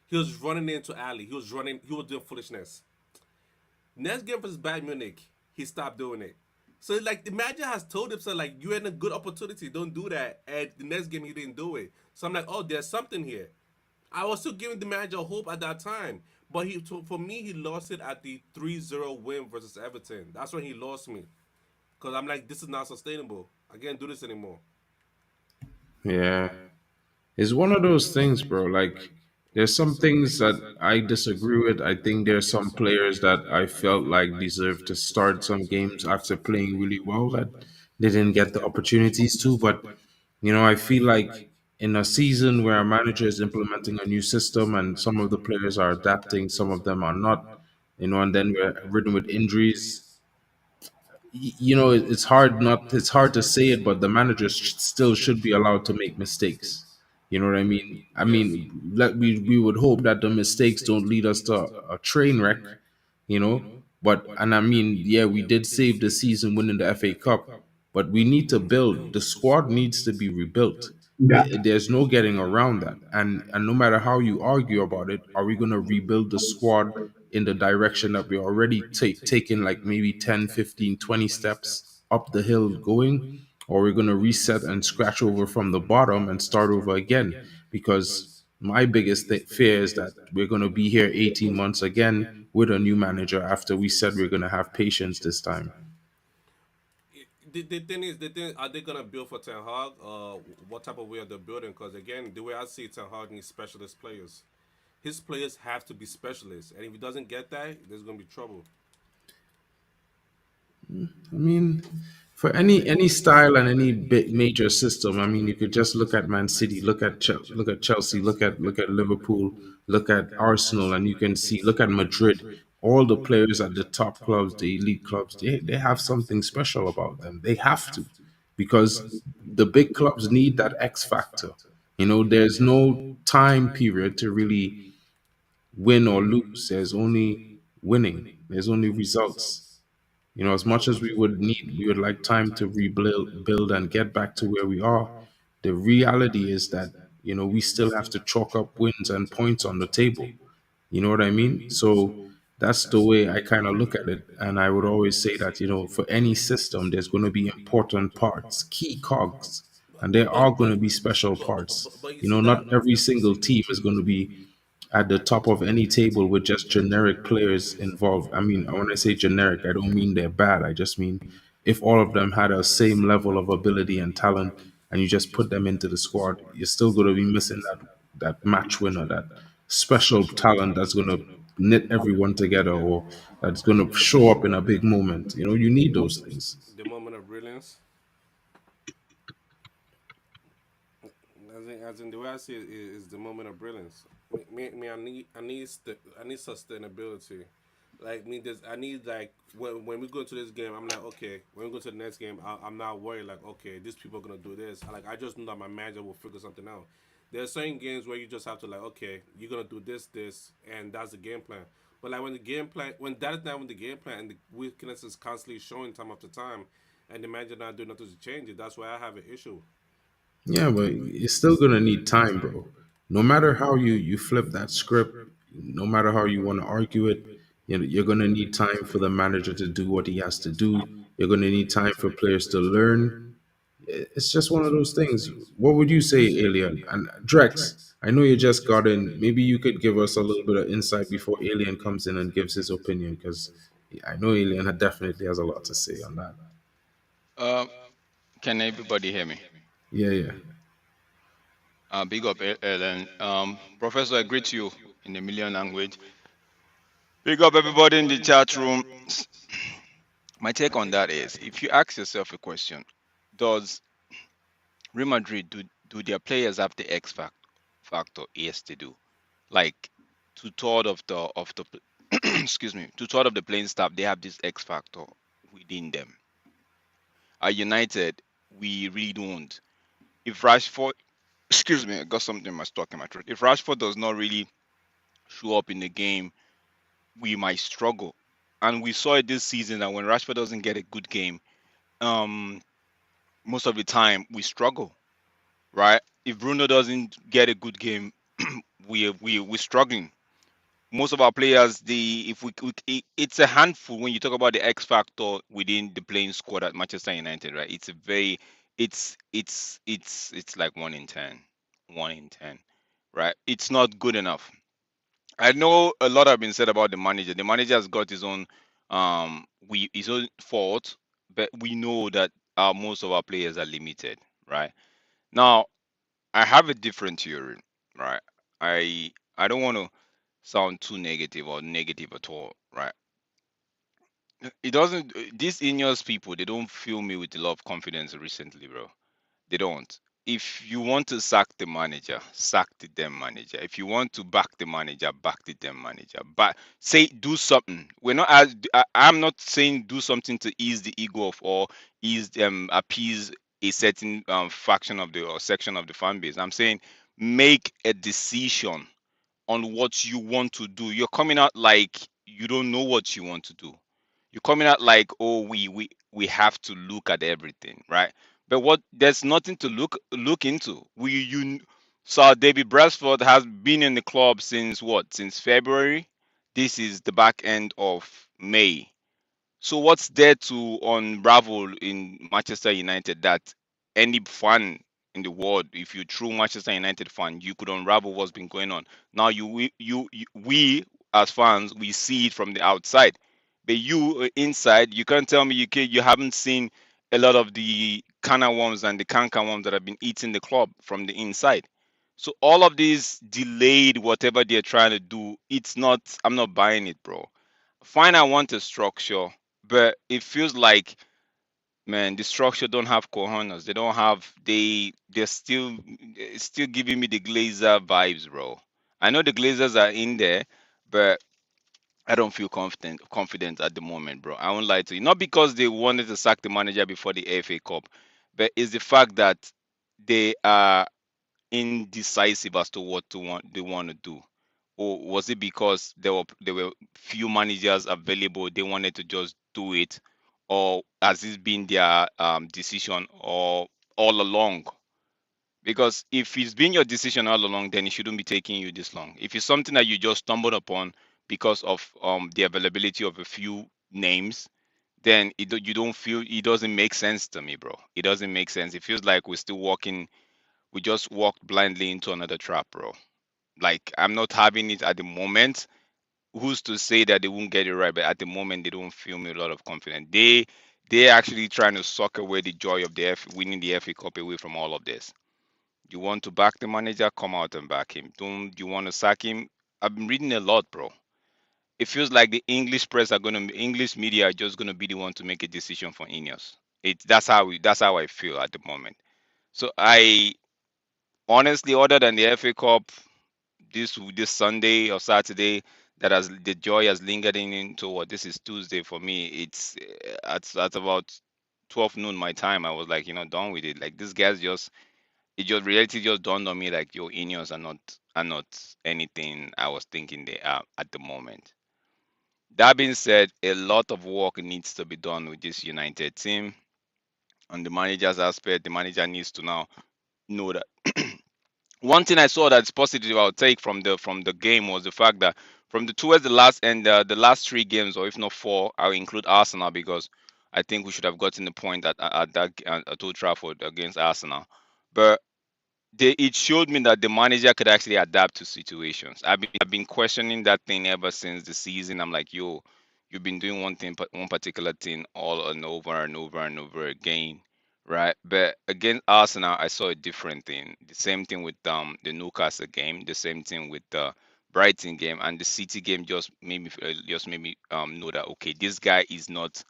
He was running into alley. He was doing foolishness. Next game versus Bayern Munich, he stopped doing it. So like the manager has told him, so like you had a good opportunity, don't do that. And the next game he didn't do it. So I'm like, oh, there's something here. I was still giving the manager hope at that time, but for me he lost it at the 3-0 win versus Everton. That's when he lost me because I'm like, this is not sustainable. I can't do this anymore. Yeah. It's one of those things, bro. Like, there's some things that I disagree with. I think there's some players that I felt like deserve to start some games after playing really well that they didn't get the opportunities to. But, I feel like in a season where a manager is implementing a new system and some of the players are adapting, some of them are not, and then we're ridden with injuries. It's hard to say it, but the manager still should be allowed to make mistakes. You know what I mean? We would hope that the mistakes don't lead us to a train wreck, you know. But and I mean, yeah, we did save the season winning the FA Cup, but we need to build. The squad needs to be rebuilt. Yeah. There's no getting around that. And no matter how you argue about it, are we going to rebuild the squad in the direction that we're already taking like maybe 10, 15, 20 steps up the hill going? Or we're going to reset and scratch over from the bottom and start over again? Because my biggest fear is that we're going to be here 18 months again with a new manager after we said we're going to have patience this time. The thing is, are they gonna build for Ten Hag? What type of way are they building? Because again, the way I see Ten Hag needs specialist players. His players have to be specialists, and if he doesn't get that, there's gonna be trouble. I mean, for any style and any big major system, I mean, you could just look at Man City, look at Chelsea, look at Liverpool, look at Arsenal, and you can see look at Madrid. all the players at the top clubs, the elite clubs, they have something special about them. They have to, because the big clubs need that X factor. There's no time period to really win or lose. There's only winning. There's only results. As much as we would like time to build and get back to where we are. The reality is that, we still have to chalk up wins and points on the table. You know what I mean? So that's the way I kind of look at it. And I would always say that, for any system, there's going to be important parts, key cogs, and there But are going to be special parts. but you see Not that every single team is going to be at the top of any table with just generic players involved. I mean, when I say generic, I don't mean they're bad. I just mean if all of them had a same level of ability and talent, and you just put them into the squad, you're still going to be missing that match winner, that special talent that's going to knit everyone together, or that's going to show up in a big moment. You need those things. the moment of brilliance. As in the way I see it is the moment of brilliance. I need sustainability. Like me, this I need like when we go into this game, I'm like, okay. When we go to the next game, I'm not worried. Like, okay, these people are gonna do this. I just know that my manager will figure something out. There are certain games where you just have to like, okay, you're gonna do this, and that's the game plan. But like when the game plan, when that is not when the game plan and the weakness is constantly showing time after time, and the manager not doing nothing to change it, that's why I have an issue. Yeah, but you're still gonna need time, bro. No matter how you flip that script, no matter how you want to argue it, you're gonna need time for the manager to do what he has to do. You're gonna need time for players to learn. It's just one of those things. What would you say, Alien and Drex? I know you just got in. Maybe you could give us a little bit of insight before Alien comes in and gives his opinion, because I know Alien definitely has a lot to say on that. Um, can everybody hear me? Yeah, yeah. Big up, Ellen. Professor, I greet you in a million language. Big up everybody in the chat room. My take on that is, if you ask yourself a question, does Real Madrid do their players have the factor? Yes, they do. Like two-third of the excuse me, two-third of the playing staff, they have this X factor within them. At United, we really don't. If Rashford, excuse me, I got something stuck in my throat. If Rashford does not really show up in the game, we might struggle. And we saw it this season that when Rashford doesn't get a good game, um, most of the time we struggle, right? If Bruno doesn't get a good game, we're struggling. Most of our players, the if it's a handful when you talk about the X factor within the playing squad at Manchester United, right? It's a very, it's like 1 in 10, 1 in 10, right? It's not good enough. I know a lot have been said about the manager. The manager has got his own his own fault, but we know that most of our players are limited, right? Now, I have a different theory, right? I don't want to sound too negative or negative at all, right? It doesn't. These INEOS people, they don't fill me with a lot of confidence recently, bro. They don't. If you want to sack the manager, sack the damn manager. If you want to back the manager, back the damn manager. But say do something. We're not. I'm not saying do something to ease the ego of or appease a certain faction of the or section of the fan base. I'm saying make a decision on what you want to do. You're coming out like you don't know what you want to do. You're coming out like, oh, we have to look at everything, right? But what there's nothing to look into. We you saw David Brasford has been in the club since what? Since February. This is the back end of May. So what's there to unravel in Manchester United that any fan in the world, if you're a true Manchester United fan, you could unravel what's been going on. Now we as fans we see it from the outside, but you inside you can't tell me you haven't seen a lot of the canna worms and the canker worms that have been eating the club from the inside. So all of these delayed whatever they're trying to do, it's not. I'm not buying it, bro. Fine, I want a structure, but it feels like, man, the structure don't have cojones. They don't have they're still giving me the Glazer vibes, bro. I know the Glazers are in there, but I don't feel confident at the moment, bro. I won't lie to you. Not because they wanted to sack the manager before the FA Cup, but it's the fact that they are indecisive as to what they want to do. Or was it because there were few managers available, they wanted to just do it, or has this been their decision or all along? Because if it's been your decision all along, then it shouldn't be taking you this long. If it's something that you just stumbled upon because of the availability of a few names, then you don't feel it doesn't make sense to me, bro. It doesn't make sense. It feels like we just walked blindly into another trap, bro. Like I'm not having it at the moment. Who's to say that they won't get it right? But at the moment, they don't feel me a lot of confidence. They're actually trying to suck away the joy of winning the FA Cup away from all of this. You want to back the manager? Come out and back him. Don't you want to sack him? I've been reading a lot, bro. It feels like the English media are just gonna be the one to make a decision for INEOS. That's how I feel at the moment. So I honestly, other than the FA Cup, this Sunday or Saturday, that has the joy has lingered into what this is Tuesday for me. It's at about 12 noon my time. I was like, done with it. Like this guy's just it just reality just dawned on me like your Ineos are not anything I was thinking they are at the moment. That being said, a lot of work needs to be done with this United team. On the manager's aspect, the manager needs to now know that one thing I saw that's positive I'll take from the game was the fact that from the towards the last and the last three games, or if not four, I'll include Arsenal because I think we should have gotten the point at Old Trafford against Arsenal. But it showed me that the manager could actually adapt to situations. I've been questioning that thing ever since the season. I'm like, yo, you've been doing one thing, but one particular thing all and over and over and over again, right? But against Arsenal, I saw a different thing. The same thing with the Newcastle game, the same thing with the Brighton game, and the City game just made me know that okay, this guy is not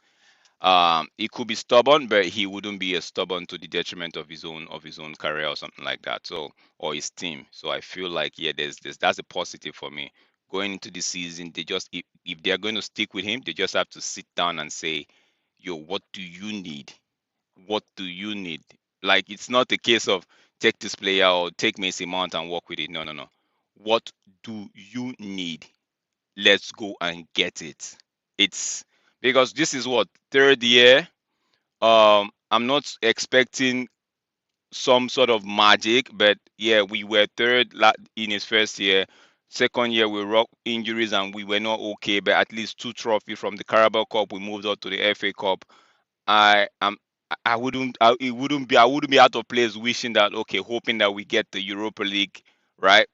he could be stubborn, but he wouldn't be as stubborn to the detriment of his own career or something like that. So or his team. So I feel like yeah, there's that's a positive for me going into the season. They just if they're going to stick with him, they just have to sit down and say, yo, what do you need? What do you need? Like it's not a case of take this player or take Mason Mount and work with it. No, no, no. What do you need? Let's go and get it. It's because this is what third year. I'm not expecting some sort of magic, but yeah, we were third in his first year. Second year we rock injuries and we were not okay, but at least two trophies from the Carabao Cup. We moved on to the FA Cup. I am. I wouldn't be out of place wishing that okay, hoping that we get the Europa League, right?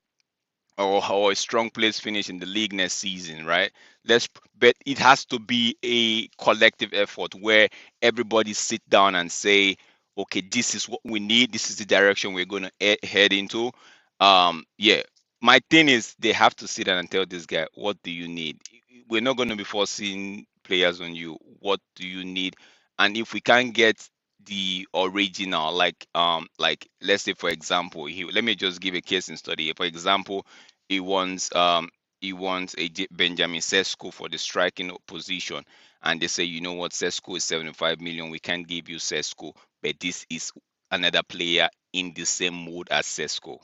Or a strong place finish in the league next season, right? But it has to be a collective effort where everybody sit down and say, okay, this is what we need. This is the direction we're going to head into. Yeah, my thing is they have to sit down and tell this guy, what do you need? We're not going to be forcing players on you. What do you need? And if we can't get the original, like let's say for example, let me just give a case in study. For example, he wants Benjamin Sesko for the striking position, and they say, you know what, Sesko is 75 million. We can't give you Sesko, but this is another player in the same mood as Sesko.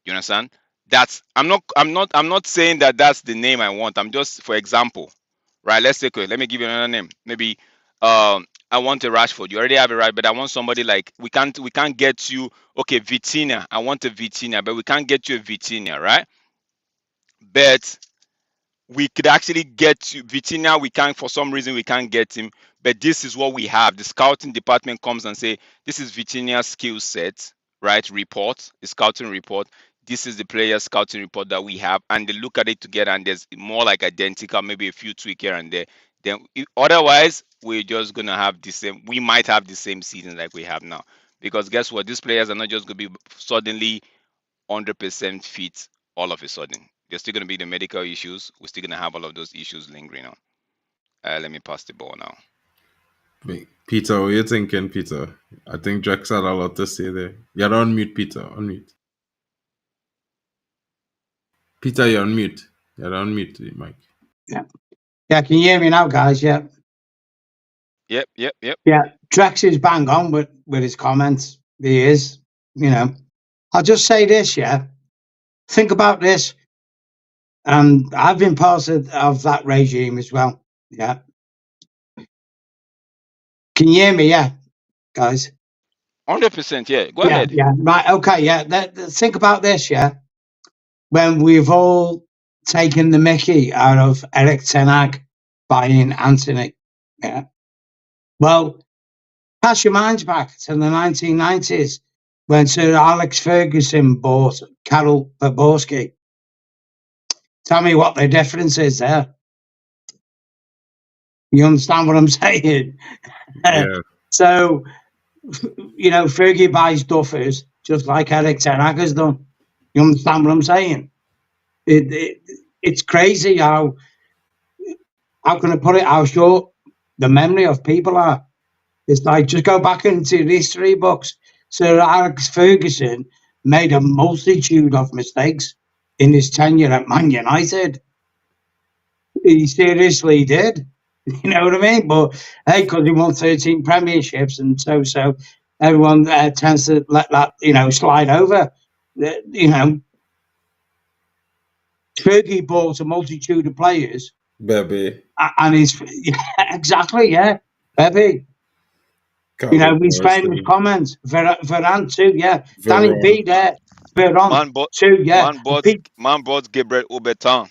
You understand? That's I'm not saying that that's the name I want. I'm just for example, right? Let me give you another name. Maybe I want a Rashford. You already have it right, but I want somebody like we can't get you okay, Vitinha. I want a Vitinha, but we can't get you a Vitinha, right? But we could actually get you Vitinha. We can't for some reason we can't get him, but this is what we have. The scouting department comes and say this is Vitinha's skill set, right? Report the scouting report. This is the player scouting report that we have, and they look at it together, and there's more like identical, maybe a few tweak here and there. Then otherwise, we're just gonna have the same. We might have the same season like we have now, because guess what? These players are not just gonna be suddenly 100% fit all of a sudden. There's still going to be the medical issues. We're still going to have all of those issues lingering on. Let me pass the ball now. Peter, what are you thinking, Peter? I think Jack's had a lot to say there. You're on mute, Peter. On mute. Peter, you're on mute. You're on mute, Mike. Yeah. Yeah, can you hear me now, guys? Yeah. Yep. Yeah. Drex is bang on with his comments. He is, you know. I'll just say this, yeah. Think about this. And I've been part of that regime as well. Yeah. Can you hear me? Yeah, guys. 100%. Yeah. Go Yeah, ahead. yeah. Right. Okay. Yeah. Think about this, yeah. When we've all taken the mickey out of Eric Ten Hag buying Anthony. Yeah. Well, cast your minds back to the 1990s when Sir Alex Ferguson bought Karol Poborski. Tell me what the difference is there. You understand what I'm saying? Yeah. So, Fergie buys duffers just like Eric Ten Hag has done. You understand what I'm saying? It's crazy how can I put it, how short the memory of people are. It's like, just go back into the history books. Sir Alex Ferguson made a multitude of mistakes in his tenure at Man United. He seriously did. You know what I mean? But hey, because he won 13 premierships, and so everyone tends to let that slide over. Fergie bought a multitude of players, Bebe. and he's exactly, yeah, Bebe. Carlo His famous Morrison. comments, Varane too, yeah. Danny Veron. B there, Veron Man bought too, yeah. man bought Gabriel Aubertin.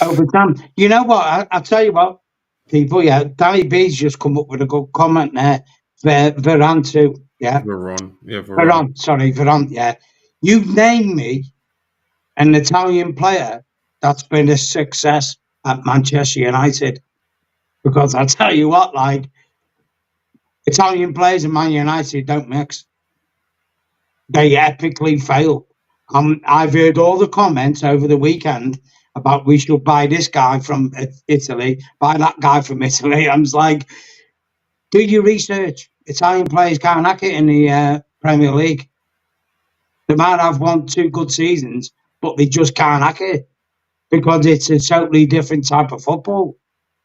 Over time. You know what? I'll tell you what, people, yeah. Danny B's just come up with a good comment there. Varane too, yeah. Veron. Yeah, Veron. Veron, yeah. You name me an Italian player that's been a success at Manchester United. Because I'll tell you what, like, Italian players and Man United don't mix. They epically fail. I've heard all the comments over the weekend about we should buy this guy from Italy, buy that guy from Italy. I was like, do your research. Italian players can't hack it in the Premier League. They might have 1-2 good seasons, but they just can't hack it because it's a totally different type of football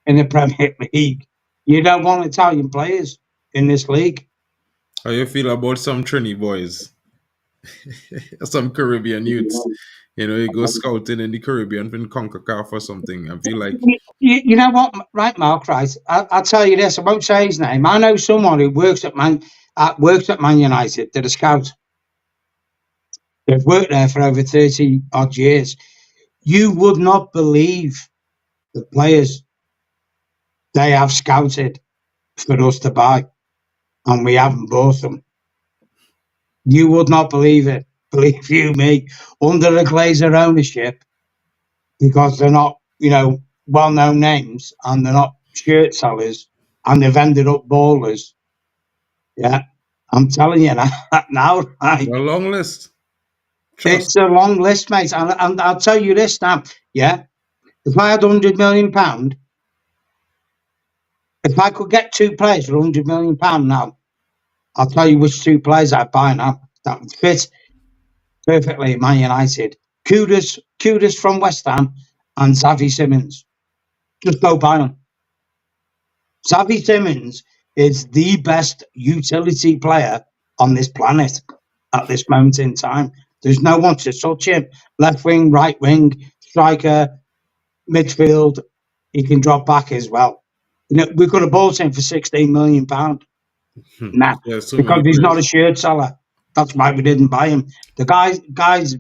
in the Premier League. You don't want Italian players in this league. How you feel about some Trini boys? Some Caribbean youths. You go scouting in the Caribbean in CONCACAF or something. I feel like You know what, right, Mark? Right, I'll tell you this. I won't say his name. I know someone who works at Man United. They're a scout. They've worked there for over 30 odd years. You would not believe the players they have scouted for us to buy, and we haven't bought them. You would not believe it. Believe you me, under the Glazer ownership, because they're not, well-known names, and they're not shirt sellers, and they've ended up ballers. Yeah, I'm telling you now, right? a long list. It's Trust. a long list, mate. And I'll tell you this now, yeah. If I had £100 million, if I could get two players for £100 million now, I'll tell you which two players I'd buy now that would fit perfectly at Man United. Kudus from West Ham and Xavi Simons. Just go buy them. Xavi Simons is the best utility player on this planet at this moment in time. There's no one to touch him. Left wing, right wing, striker, midfield. He can drop back as well. We could have bought him for £16 million. Nah, Yeah, so because many he's not a players. shirt seller. That's why we didn't buy him. The guy's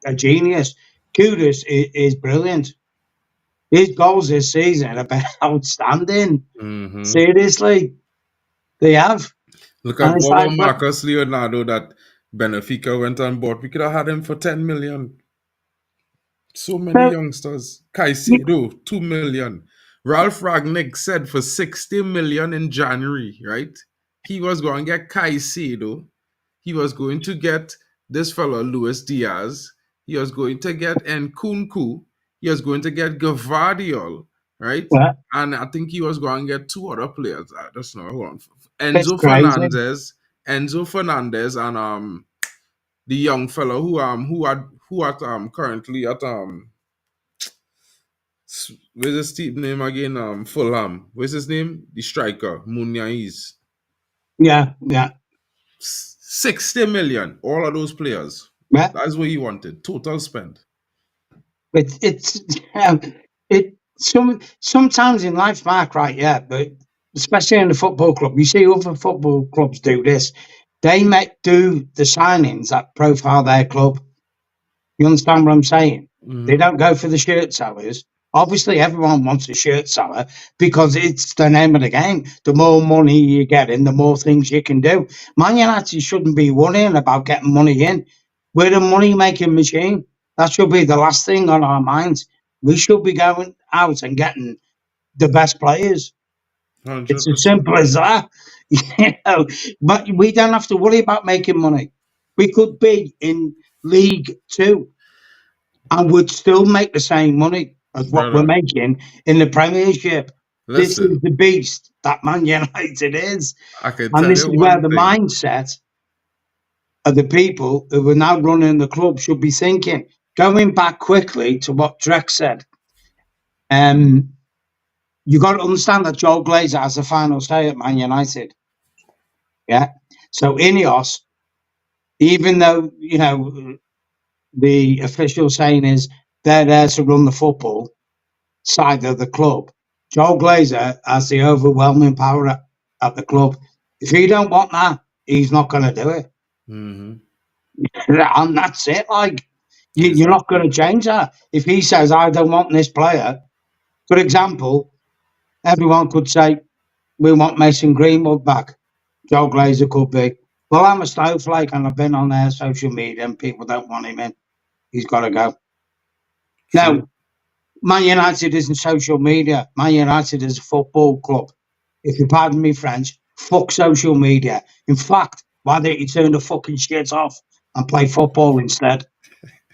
a genius. Kudus is brilliant. His goals this season have been outstanding. Mm-hmm. Seriously, they have. Look And at it's what like, about Marcus Leonardo that Benfica went on board. We could have had him for 10 million. So many well, youngsters. Caicedo, 2 million. Ralph Ragnick said for 60 million in January, right? He was going to get Caicedo. He was going to get this fellow, Luis Diaz. He was going to get Nkunku. He was going to get Gvardiol, right? well, And I think he was going to get two other players. I just know. Hold on. it's crazy. Enzo Fernandez, and the young fellow who currently at Where's his team name again? Fulham. Where's his name? The striker, Muniz. Yeah, yeah, 60 million. All of those players. yeah. That's what he wanted. Total spend. It's it sometimes in life, Mark, right? Yeah, but especially in the football club, you see other football clubs do this. They make do the signings that profile their club. You understand what I'm saying? They Mm-hmm. don't go for the shirt sellers. Obviously, everyone wants a shirt seller because it's the name of the game. The more money you get in, the more things you can do. Man United shouldn't be worrying about getting money in. We're a money making machine. That should be the last thing on our minds. We should be going out and getting the best players. It's as 100%. simple as that. You know, but we don't have to worry about making money. We could be in League Two and would still make the same money as what we're Brother, making in the Premiership. This is listen, the beast that Man United is. I can And tell this you is where one the thing. mindset of the people who are now running the club should be thinking. Going back quickly to what Drek said, um, you got to understand that Joe Glazer has the final say at Man United. Yeah. So INEOS, even though, the official saying is they're there to run the football, side of the club. Joe Glazer has the overwhelming power at the club. If he don't want that, he's not going to do it, Mm-hmm. and that's it. Like you're not going Exactly. to change that. If he says I don't want this player, for example, everyone could say we want Mason Greenwood back. Joe Glazer could be. Well, I'm a snowflake, and I've been on their social media, and people don't want him in. He's got to go. True. Now, Man United isn't social media. Man United is a football club. If you pardon me, French, fuck social media. In fact, why don't you turn the fucking shit off and play football instead?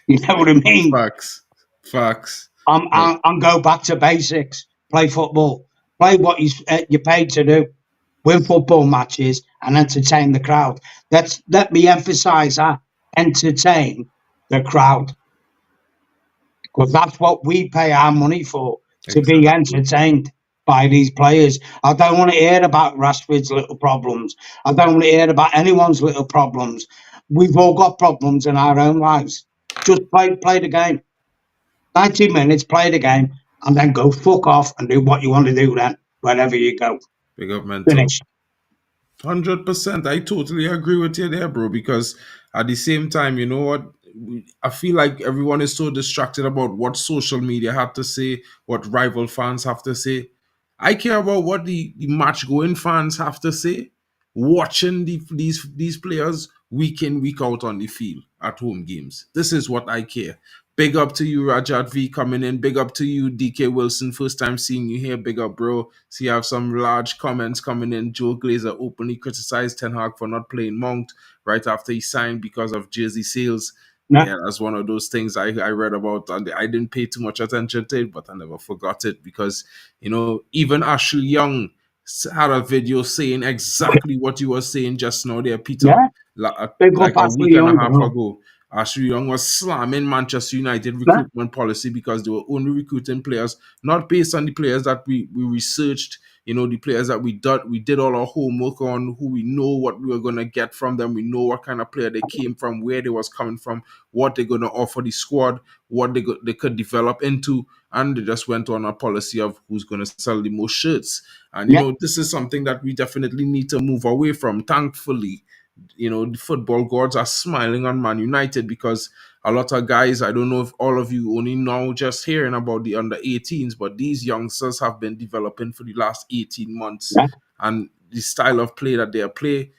You know what I mean? Facts. Facts. And, But and, and go back to basics. Play football. Play what you're paid to do. Win football matches and entertain the crowd. Let me emphasize that. Entertain the crowd. Because that's what we pay our money for, to be exactly. entertained by these players. I don't want to hear about Rashford's little problems. I don't want to hear about anyone's little problems. We've all got problems in our own lives. Just play the game. 90 minutes, play the game, and then go fuck off and do what you want to do then, wherever you go. Big up mental. Finish. 100%. I totally agree with you there, bro. Because at the same time, you know what? I feel like everyone is so distracted about what social media have to say, what rival fans have to say. I care about what the match going fans have to say. Watching these players week in, week out on the field at home games. This is what I care. Big up to you, Rajat V coming in. Big up to you, DK Wilson. First time seeing you here. Big up, bro. See, you have some large comments coming in. Joe Glazer openly criticized Ten Hag for not playing Mount right after he signed because of jersey sales. Yeah, Yeah, that's one of those things I read about, and I didn't pay too much attention to it, but I never forgot it because, even Ashley Young had a video saying exactly what you were saying just now there, Peter. yeah. Big up Like a Ashley week and a Young. half ago, Ashley Young was slamming Manchester United Yeah, recruitment policy because they were only recruiting players not based on the players that we researched, the players that we did all our homework on, who we know what we were gonna get from them, we know what kind of player they came from, where they was coming from, what they're gonna offer the squad, what they could develop into, and they just went on a policy of who's gonna sell the most shirts. And yeah, this is something that we definitely need to move away from. Thankfully, the football gods are smiling on Man United because a lot of guys, I don't know if all of you only now just hearing about the under 18s, but these youngsters have been developing for the last 18 months. yeah. And the style of play that they play,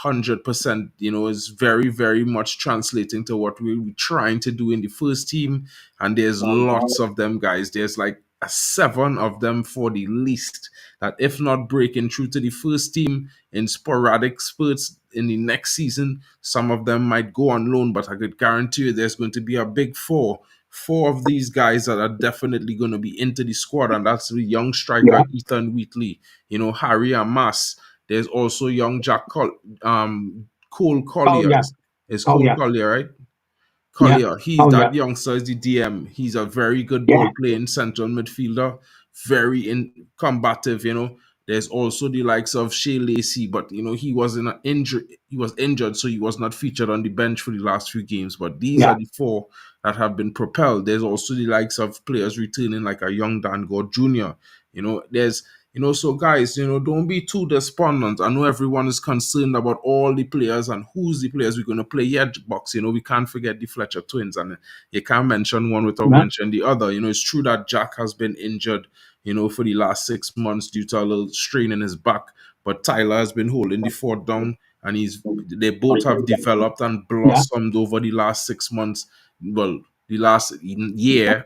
100%, is very, very much translating to what we were trying to do in the first team. And there's lots of them, guys. There's like seven of them for the least that, if not breaking through to the first team in sporadic spurts in the next season, some of them might go on loan, but I could guarantee you there's going to be a big four of these guys that are definitely going to be into the squad, and that's the young striker Yeah. Ethan Wheatley, Harry Amas. There's also young Cole Oh Collier. yeah. Is Oh Cole yeah. Collier, right? Yeah. Collier, he's Oh yeah. that youngster is the DM. He's a very good Yeah. ball playing central midfielder, very combative. There's also the likes of Shea Lacey, but he was in an injury. He was injured, so he was not featured on the bench for the last few games. But these Yeah. are the four that have been propelled. There's also the likes of players returning, like a young Dan Gore Jr. There's so guys, don't be too despondent. I know everyone is concerned about all the players and who's the players we're going to play yet, box. We can't forget the Fletcher twins, and you can't mention one without Yeah. mentioning the other. It's true that Jack has been injured, for the last 6 months due to a little strain in his back, but Tyler has been holding the fort down, and they both have developed and Yeah. blossomed over the last 6 months. Well, the last year,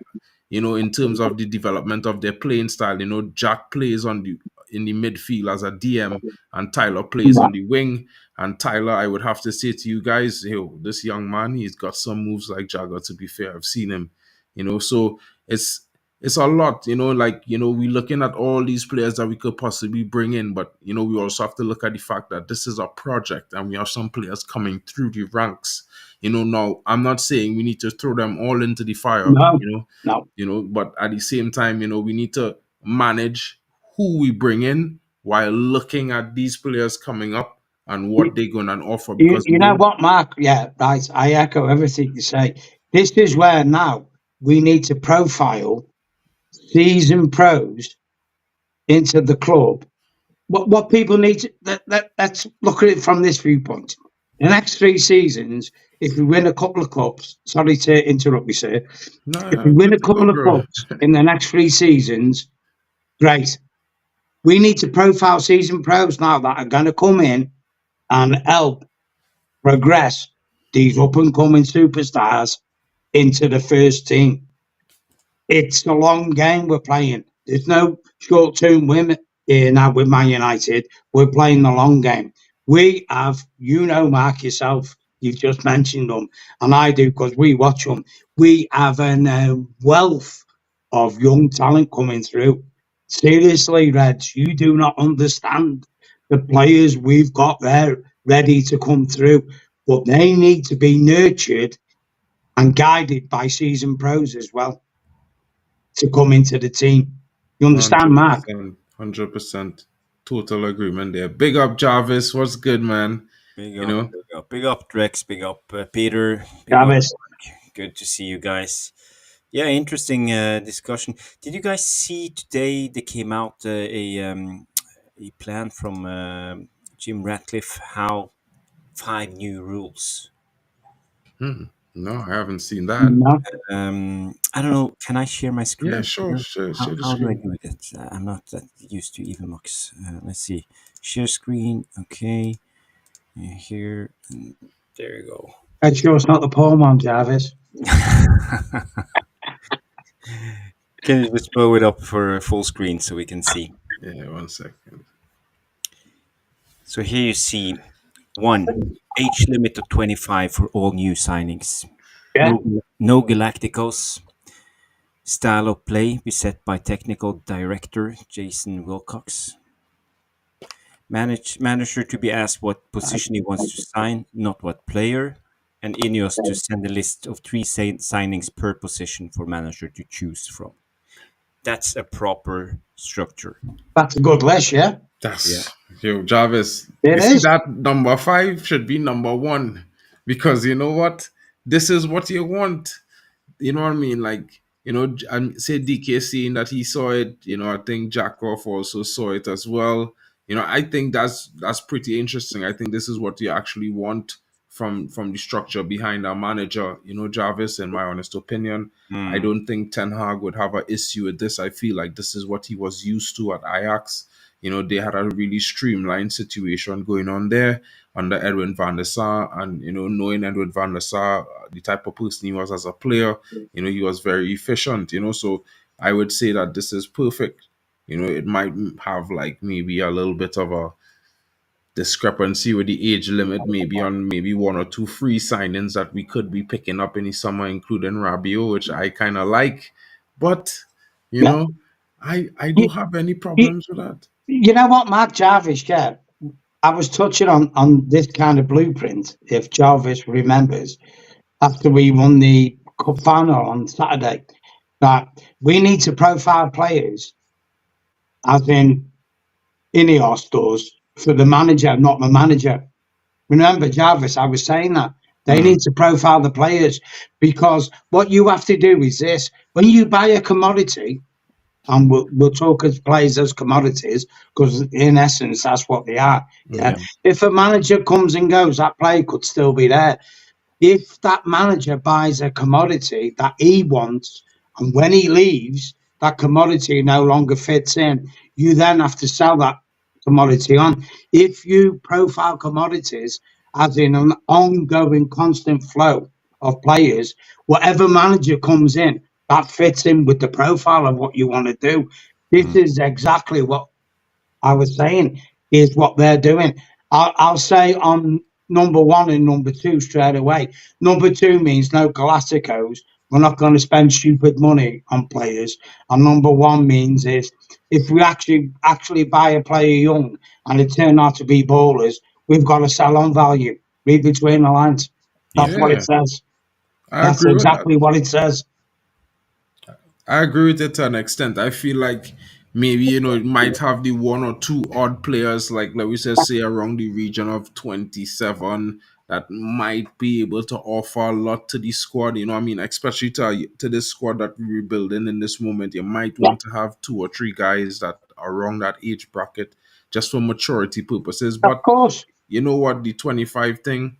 in terms of the development of their playing style. Jack plays in the midfield as a DM, and Tyler plays Yeah. on the wing. And Tyler, I would have to say to you guys, this young man, he's got some moves like Jagger. To be fair, I've seen him. So it's a lot. We're looking at all these players that we could possibly bring in, but we also have to look at the fact that this is a project, and we have some players coming through the ranks. Now I'm not saying we need to throw them all into the fire. No. No. But at the same time, we need to manage who we bring in while looking at these players coming up and what they're going to offer. Because You know what, Mark? Yeah, right. I echo everything you say. This is where now we need to profile seasoned pros into the club. What people need to let's look at it from this viewpoint. The next 3 seasons, if we win a couple of cups, sorry to interrupt you, sir. If we nah, win good a to go, couple of bro. cups in the next 3 seasons, great. We need to profile seasoned pros now that are going to come in and help progress these up and coming superstars into the first team. It's a long game we're playing. There's no short term win here now with Man United. We're playing the long game. We have, Mark, yourself, you've just mentioned them, and I do because we watch them. We have a wealth of young talent coming through. Seriously, Reds, you do not understand the players we've got there ready to come through, but they need to be nurtured and guided by seasoned pros as well to come into the team. You understand, Mark? 100%. 100%. Total agreement there. Big up, Jarvis. What's good, man? Big You up, know, big up, big up, Drex, big up, Peter, big up. Travis. Good to see you guys. Yeah, interesting discussion. Did you guys see today? They came out a plan from Jim Ratcliffe how 5 new rules. no, I haven't seen that. No. I don't know. Can I share my Yeah, screen? sure. Share the How do I screen. do it? I'm not that used to Evenbox. Let's see. Share screen. Okay. Here. There you go. Make sure it's not the poor one, Jarvis. Can you just blow it up for full screen so we can see? Yeah, 1 second. So here you see one age limit of 25 for all new signings. Yeah. No Galacticos. Style of play be set by technical director Jason Wilcox. Manager to be asked what position he wants to sign, not what player. And INEOS to send a list of 3 signings per position for manager to choose from. That's a proper structure. That's a good list, yeah? That's Jarvis. It You see is. that number 5 should be number 1, because you know what? This is what you want. You know what I mean? Like, and say DK saying that he saw it. I think Jackoff also saw it as well. I think that's pretty interesting. I think this is what you actually want from the structure behind our manager. Jarvis, in my honest opinion, I don't think Ten Hag would have an issue with this. I feel like this is what he was used to at Ajax. They had a really streamlined situation going on there under Edwin van der Sar, and knowing Edwin van der Sar, the type of person he was as a player, he was very efficient. So I would say that this is perfect. It might have like maybe a little bit of a discrepancy with the age limit, maybe on maybe 1 or 2 free signings that we could be picking up in the summer, including Rabiot, which I kind of like. But Yeah. I You, don't have any you, problems with that. you know what, Mark Jarvis, yeah? I was touching on this kind of blueprint, if Jarvis remembers. after we won the cup final on Saturday that we need to profile players as in INEOS does for the manager, not the manager. Remember, Jarvis, I was saying that. They Mm, need to profile the players because what you have to do is this when you buy a commodity, and we'll talk as players as commodities because in essence that's what they are. Yeah. Yeah. mm, If a manager comes and goes, that player could still be there. If that manager buys a commodity that he wants, and when he leaves, that commodity no longer fits in, you then have to sell that commodity on. If you profile commodities as in an ongoing, constant flow of players, whatever manager comes in, that fits in with the profile of what you want to do. This mm. is exactly what I was saying is what they're doing. I'll say on number one and number two straight away. Number two means no Galacticos. We're not going to spend stupid money on players. And number one means is if we actually buy a player young and it turned out to be ballers, we've got to sell on value. Read between the lines. That's Yeah. what it Yeah, says. I That's agree with that. exactly what it says. I agree with it to an extent. I feel like maybe it might have the one or two odd players like we said, say around the region of 27 that might be able to offer a lot to the squad. I mean, especially to this squad that we're rebuilding in this moment. You might Yeah, want to have two or three guys that are around that age bracket just for maturity purposes. of But course. you know what, the 25 thing,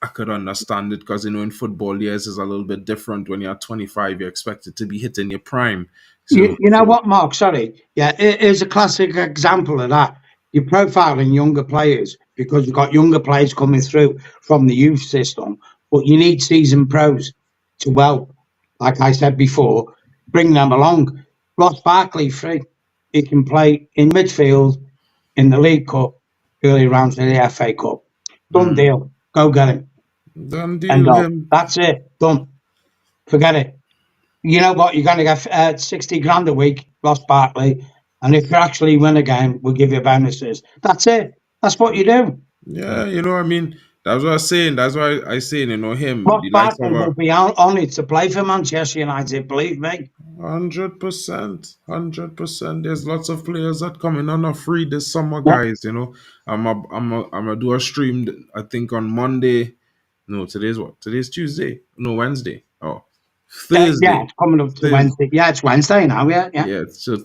I could understand it because in football years is a little bit different. When you're 25, you're expected to be hitting your prime. So You know so what, Mark? Sorry. Yeah, here's a classic example of that. You're profiling younger players because you've got younger players coming through from the youth system, but you need seasoned pros to help. Like I said before, bring them along. Ross Barkley, free. He can play in midfield in the League Cup, early rounds of the FA Cup. Done mm, deal. Go get him. done End deal of. him. That's it. Done. Forget it. You know what? You're going to get 60 grand a week, Ross Barkley. And if you actually win a game, we'll give you bonuses. That's it. That's what you do. Yeah, I mean, that's what I was saying. That's why I saying, him, Ross the likes of Barkley a will be honoured to play for Manchester United, believe me. 100%. There's lots of players that come in on a free this summer, Yeah, guys. I'm gonna do a stream. I think on Monday. No, today's what? Today's Tuesday. No, Wednesday. Oh, yeah, Thursday. it's coming up to Thursday. Wednesday. Yeah, it's Wednesday now. Yeah, yeah. Yeah, so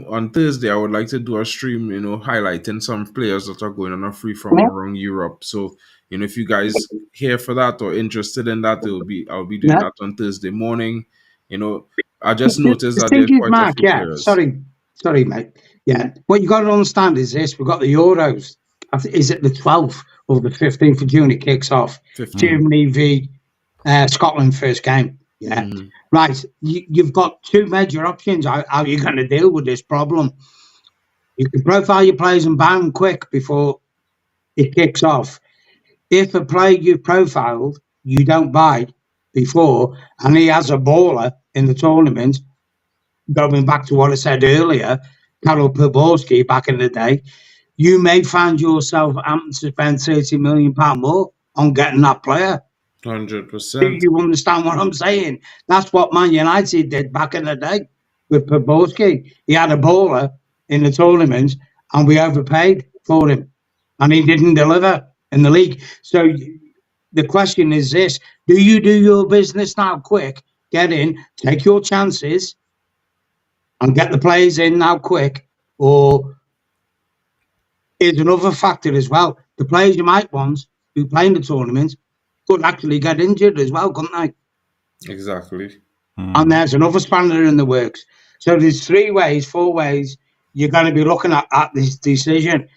on Thursday, I would like to do a stream, highlighting some players that are going on a free from Yeah, around Europe. So, if you guys here for that or interested in that, I'll be doing yeah. that on Thursday morning. You know, I just noticed The that thing there's is, quite a Mark, few yeah, players. sorry, mate. Yeah, what you got to understand is this: we've got the Euros. Is it the 12th or the 15th of June? It kicks off. 15. Germany v Scotland first game. Yeah, Mm, right. You've got two major options. How are you going to deal with this problem? You can profile your players and buy them quick before it kicks off. If a player you've profiled you don't buy before, and he has a baller in the tournament, going back to what I said earlier, Karol Poborski back in the day, you may find yourself having to spend £30 million more on getting that player. Do 100%. you understand what I'm saying? That's what Man United did back in the day with Poborski. He had a baller in the tournament and we overpaid for him and he didn't deliver in the league. So the question is this: do you do your business now quick, get in, take your chances and get the players in now quick? Or is another factor as well. The players you might want who play in the tournament could actually get injured as well, couldn't they? Exactly. And Mm. there's another spanner in the works. So there's three ways, four ways you're going to be looking at this decision.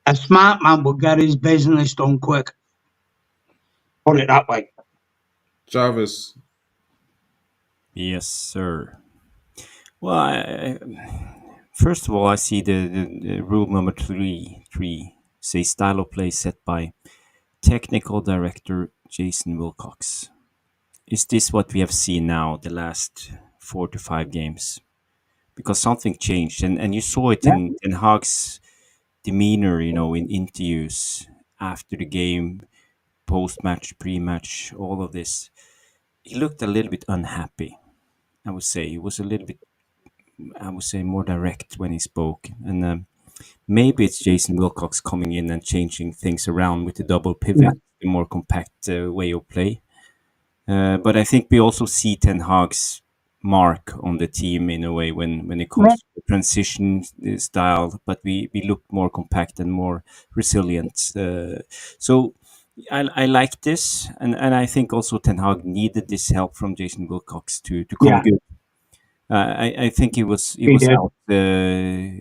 A smart man will get his business done quick. Put it that way. Jarvis. Yes, sir. Well, first of all, I see the rule number three say style of play set by technical director Jason Wilcox. Is this what we have seen now the last 4 to 5 games? Because something changed, and you saw it Yeah, in Hag's demeanor, in interviews after the game. post match, pre match, all of this, he looked a little bit unhappy. I would say he was a little bit, I would say, more direct when he spoke, and maybe it's Jason Wilcox coming in and changing things around with the double Yeah, pivot, the more compact way of play. But I think we also see Ten Hag's mark on the team in a way when it yeah, comes to the transition style, but we look more compact and more resilient. So I like this, and I think also Ten Hag needed this help from Jason Wilcox to come yeah, good. I think he he was did. out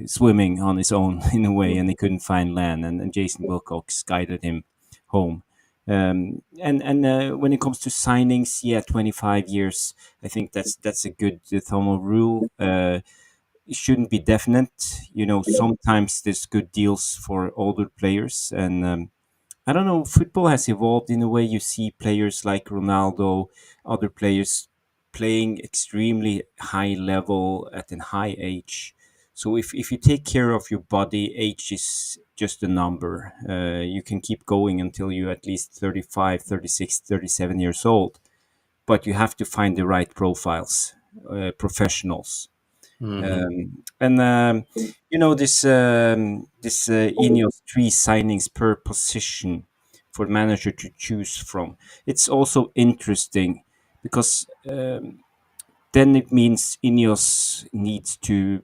swimming on his own in a way, and he couldn't find land, and Jason Wilcox guided him home. And when it comes to signings, yeah, 25 years. I think that's a good thumb rule. It shouldn't be definite. You know, sometimes there's good deals for older players, and I don't know. Football has evolved in a way. You see players like Ronaldo, other players playing extremely high level at a high age. So if you take care of your body, age is just a number. You can keep going until you're at least 35, 36, 37 years old. But you have to find the right profiles, professionals. Mm-hmm. And you know this INEOS three signings per position for manager to choose from. It's also interesting because then it means INEOS needs to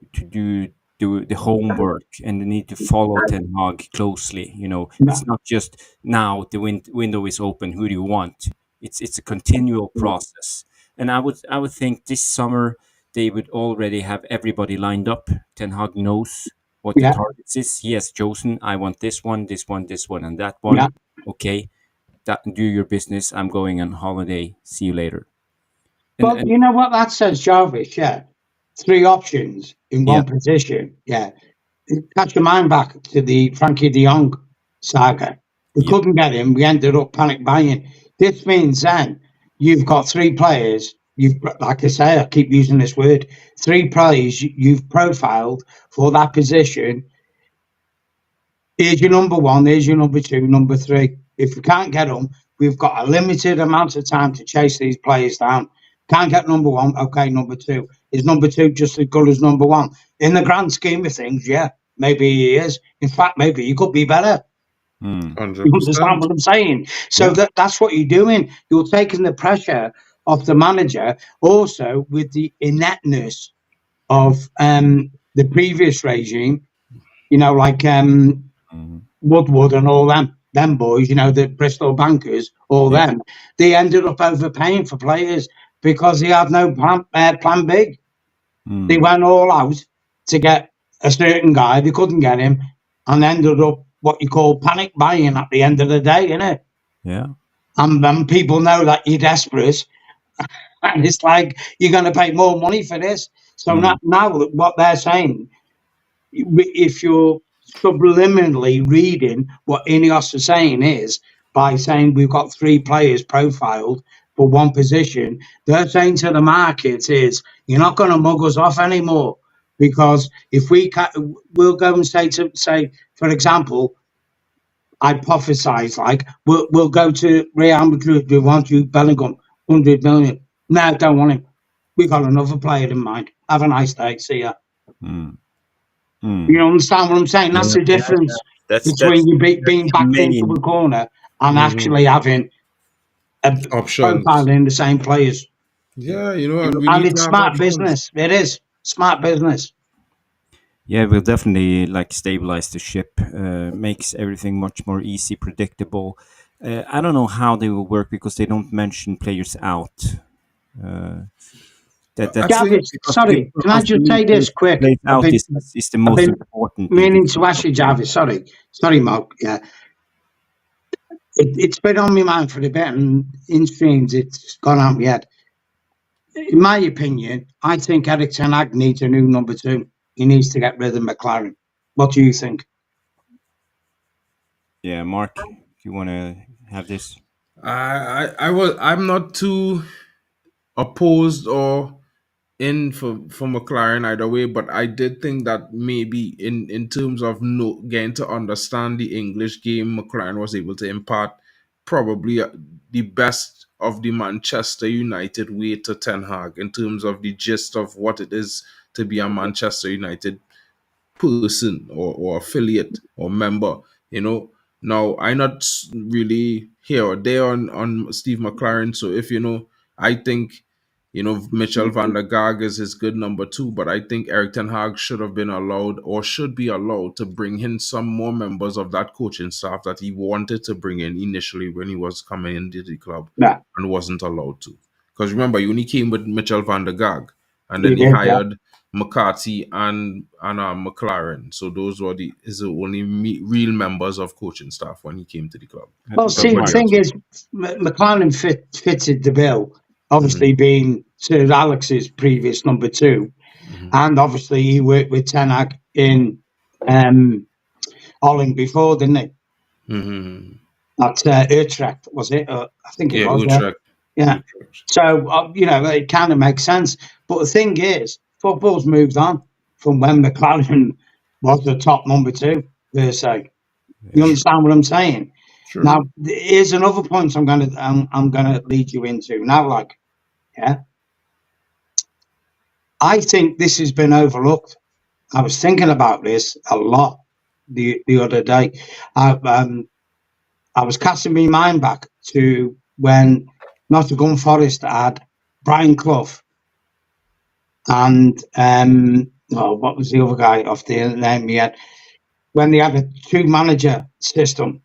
do the homework and they need to follow Ten Hag closely. You know, Yeah, it's not just now the window is open. Who do you want? It's a continual process, and I would think this summer they would already have everybody lined up. Ten Hag knows what the yeah, targets is. He has chosen. I want this one, this one, this one, and that yeah. one. Okay, that do your business. I'm going on holiday. See you later. Well, And you know what that says, Jarvis? Yeah. Three options in yeah, one position. Yeah. Catch your mind back to the Frankie de Jong saga. We yeah. couldn't get him. We ended up panic buying. This means then you've got three players. Like I say, I keep using this word. Three players you've profiled for that position. Here's your number one. Here's your number two, number three. If we can't get them, we've got a limited amount of time to chase these players down. Can't get number one. Okay, number two. Is number two just as good as number one? In the grand scheme of things, yeah, maybe he is. In fact, maybe he could be better. Mm, You Hundred understand percent. what I'm saying? So yeah. that's what you're doing. You're taking the pressure off the manager, also with the ineptness of the previous regime. You know, like Mm, Woodward and all them boys, you know, the Bristol bankers, all yeah. them, they ended up overpaying for players because they had no plan B. They Mm, went all out to get a certain guy. They couldn't get him and ended up what you call panic buying at the end of the day, innit? yeah. And people know that you're desperate. And it's like, you're going to pay more money for this. So Mm, now what they're saying, if you're subliminally reading what Ineos are saying is by saying we've got three players profiled for one position, they're saying to the market is you're not going to mug us off anymore because if we can, we'll go and say for example, hypothesize like we'll go to Real Madrid. We want you Bellingham 100 million. No, don't want him. We got another player in mind. Have a nice day. See ya. mm, You mm. understand what I'm saying? That's Yeah, the yeah, yeah. difference That's between you that's being the backed into a main. corner and Mm-hmm. actually having a profile Options. in the same players. Yeah, you know, and we And need to it's have smart options. business. It is smart business. Yeah, we'll definitely like stabilize the ship. Makes everything much more easy, predictable. I don't know how they will work because they don't mention players out. Uh, I that's think Jarvis, because sorry, can I for just me, say this quick? players out is the I've most been important in meaning to defense ask of you, players. Jarvis. Sorry, Mark. Yeah, it's been on my mind for a bit, and in streams it's gone out my head. In my opinion, I think Eric Ten Hag needs a new number two. He needs to get rid of McLaren. What do you think? Yeah, Mark, if you want to have this. I'm not too opposed or in for McLaren either way, but I did think that maybe in terms of no getting to understand the English game, McLaren was able to impart probably the best of the Manchester United way to Ten Hag in terms of the gist of what it is to be a Manchester United person or affiliate or member. You know, now I'm not really here or there on Steve McLaren. So if I think Mitchell van der Gaag is his good number two, but I think Eric Ten Hag should have been allowed or should be allowed to bring in some more members of that coaching staff that he wanted to bring in initially when he was coming into the club Yeah, and wasn't allowed to. Because remember, he only came with Mitchell van der Gaag, and he then he did. Yeah. hired McCarthy and McLaren. So those were his only real members of coaching staff when he came to the club. Well, see, the Everybody thing else. is, McLaren fitted the bill, Mm-hmm, obviously being Sir Alex's previous number two, mm-hmm, and obviously he worked with Ten Hag in um, Holland before, didn't he? mm-hmm. At Utrecht, was it? I think it Yeah, was. Yeah. Utrecht. Yeah. Utrecht. So it kind of makes sense. But the thing is, football's moved on from when McLaren was the top number two, per se. You Yeah. understand what I'm saying? Sure. Now, here's another point I'm gonna lead you into. Now, yeah, I think this has been overlooked. I was thinking about this a lot the other day. I was casting my mind back to when Nottingham Forest had Brian Clough and what was the other guy off the name yet? When they had a two-manager system,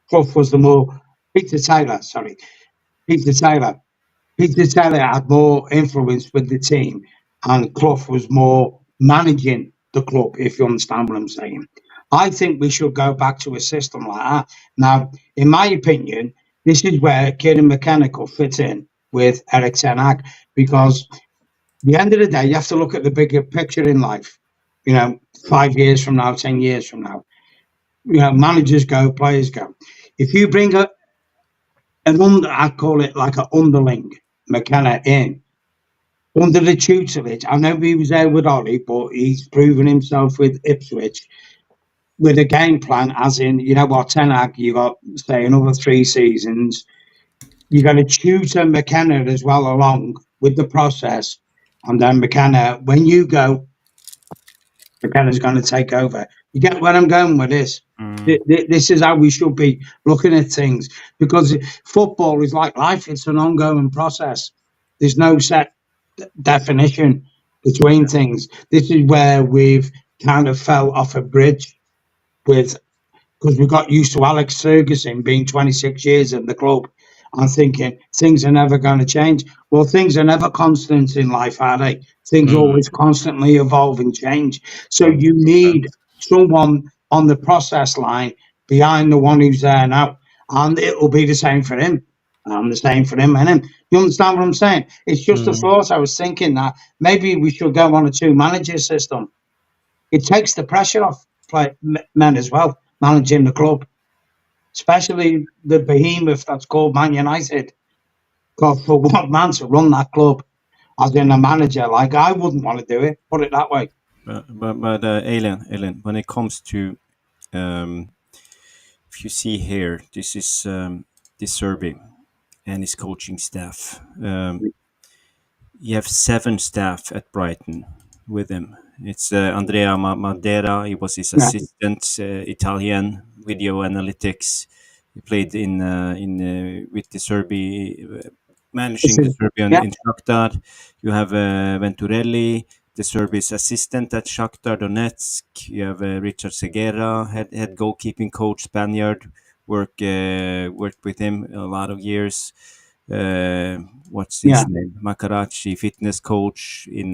Clough was the more Peter Taylor. Sorry, Peter Taylor. Peter Taylor had more influence with the team, and Clough was more managing the club, if you understand what I'm saying. I think we should go back to a system like that. Now, in my opinion, this is where Kieran McKenna could fit in with Eric Ten Hag, because at the end of the day, you have to look at the bigger picture in life. 5 years from now, 10 years from now, managers go, players go. If you bring I call it like an underling McKenna in, under the tutelage. I know he was there with Ollie, but he's proven himself with Ipswich with a game plan, as in, you know what, Ten Hag, you got, say, another 3 seasons. You got to tutor McKenna as well along with the process. And then McKenna, when you go, McKenna's going to take over. You get where I'm going with this? Mm. This is how we should be looking at things, because football is like life, it's an ongoing process. There's no set definition between things. This is where we've kind of fell off a bridge with, because we got used to Alex Ferguson being 26 years in the club and thinking things are never going to change. Well, things are never constant in life, are they? Things Mm-hmm. always constantly evolve and change. So you 100%. need someone on the process line behind the one who's there now. And it will be the same for him. And the same for him and him. You understand what I'm saying? It's just a Mm-hmm. thought. I was thinking that maybe we should go on a two-manager system. It takes the pressure off men as well, managing the club, especially the behemoth that's called Man United. Because for one man to run that club as in a manager, like, I wouldn't want to do it, put it that way. But Aileen, when it comes to, um, if you see here, this is this survey and his coaching staff. You have 7 staff at Brighton with him. It's Andrea Madeira. He was his Yeah. assistant, Italian video analytics. He played in with the Serbi, managing the Serbian Yeah. in Shakhtar. You have Venturelli, the Serbi's assistant at Shakhtar Donetsk. You have Richard Segera, head goalkeeping coach, Spaniard. Worked with him a lot of years. What's his Yeah. name? Makarachi, fitness coach in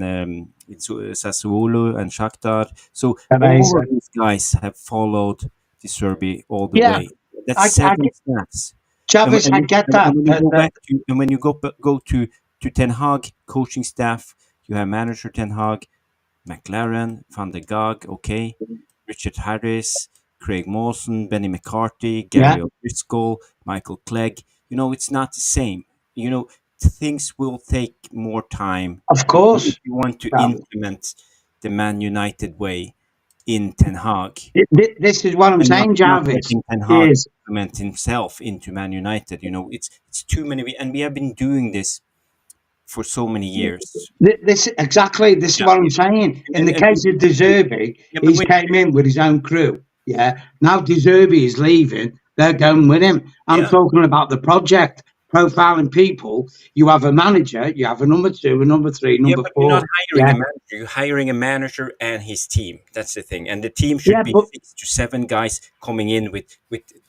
Sassuolo and Shakhtar. So all of these guys have followed the Serbi all the Yeah. way. That's I 7 stats. Travis, I get that. When you go back to, and when you go to Ten Hag coaching staff, you have manager Ten Hag, McLaren, Van der Gaag, okay, Richard Harris, Craig Mawson, Benny McCarthy, Yeah, Gary O'Driscoll, Michael Clegg. It's not the same. Things will take more time of course. if you want to Travis. implement the Man United way. in Ten Hag, This is what I'm and saying, not Jarvis. letting Ten Hag Is implement himself into Man United. You know, it's too many, and we have been doing this for so many years. this exactly? This is Yeah, what I'm saying. In the and case of Deserby, yeah, but he's came in with his own crew. Yeah. Now Deserby is leaving. They're going with him. I'm yeah, talking about the project profiling people. You have a manager. You have a number two, a number three, yeah, number but you're not four. hiring a Yeah. manager. You're hiring a manager and his team. That's the thing, and the team should Yeah. be But 6 to 7 guys coming in with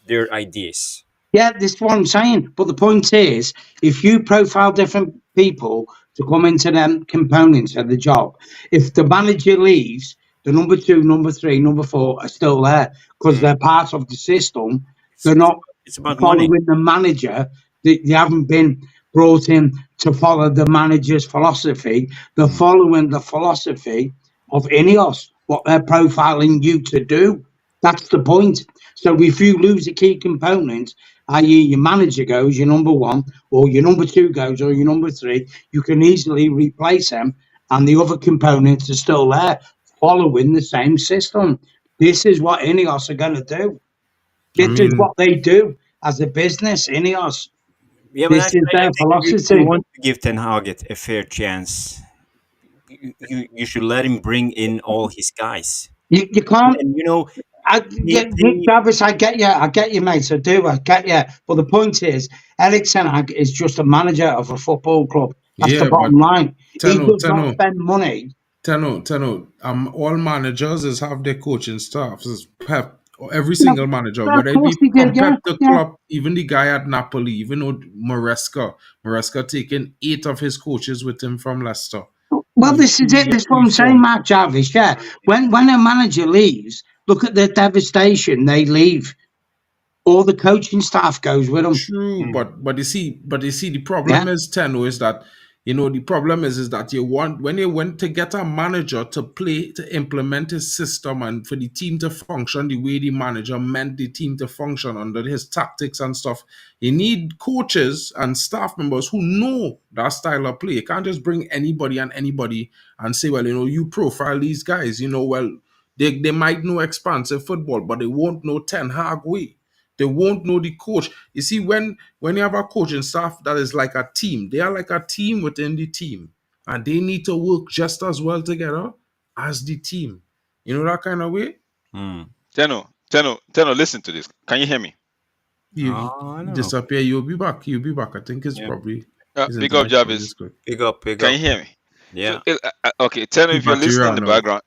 their ideas. yeah, this is what I'm saying. But the point is, if you profile different people to come into them components of the job, if the manager leaves, the number two, number three, number four are still there because Mm. they're part of the system. It's, They're it's not about, it's about money. following the manager. They haven't been brought in to follow the manager's philosophy. They're following the philosophy of INEOS, what they're profiling you to do. That's the point. So if you lose a key component, i.e., your manager goes, your number one, or your number two goes, or your number three, you can easily replace them, and the other components are still there, following the same system. This is what INEOS are going to do. I This is mean, what they do as a business, INEOS. Yeah, but This is I their think if you philosophy. want to give Ten Hag a fair chance, you should let him bring in all his guys. You can't. And you know, Yeah, Travis, I get you. I get you, mate. I do. I get you. But the point is, Eric Ten Hag is just a manager of a football club. That's the yeah, but bottom line. He Tano, does not Tano, spend money. Tano. All managers is have their coaching staffs. Is Pep, every Yeah, single manager, well, of whether it course be he did. from Yeah, Pep to yeah. Klopp, even the guy at Napoli, even though Maresca taking 8 of his coaches with him from Leicester. Well, this is it. He This is what I'm saying, reformed. Mark Jarvis. Yeah, when a manager leaves, look at the devastation they leave. All the coaching staff goes with them. True, mm, but you see, the Yeah. problem is Tenno is that the problem is that you want when you went to get a manager to implement his system and for the team to function the way the manager meant the team to function under his tactics and stuff. You need coaches and staff members who know that style of play. You can't just bring anybody and say, well, you profile these guys. Well, they might know expansive football, but they won't know Ten Hag way. They won't know the coach. You see, when you have a coaching staff that is like a team, they are like a team within the team, and they need to work just as well together as the team. You know that kind of way. mm. Teno, listen to this. Can you hear me? Oh, I You don't know. disappear. You'll be back. You'll be back. I think it's Yeah, probably his Big up, internet probably is Jarvis. good. big Can up. you hear me? So, Yeah, okay, Teno, The if you're battery listening in the ran out. background,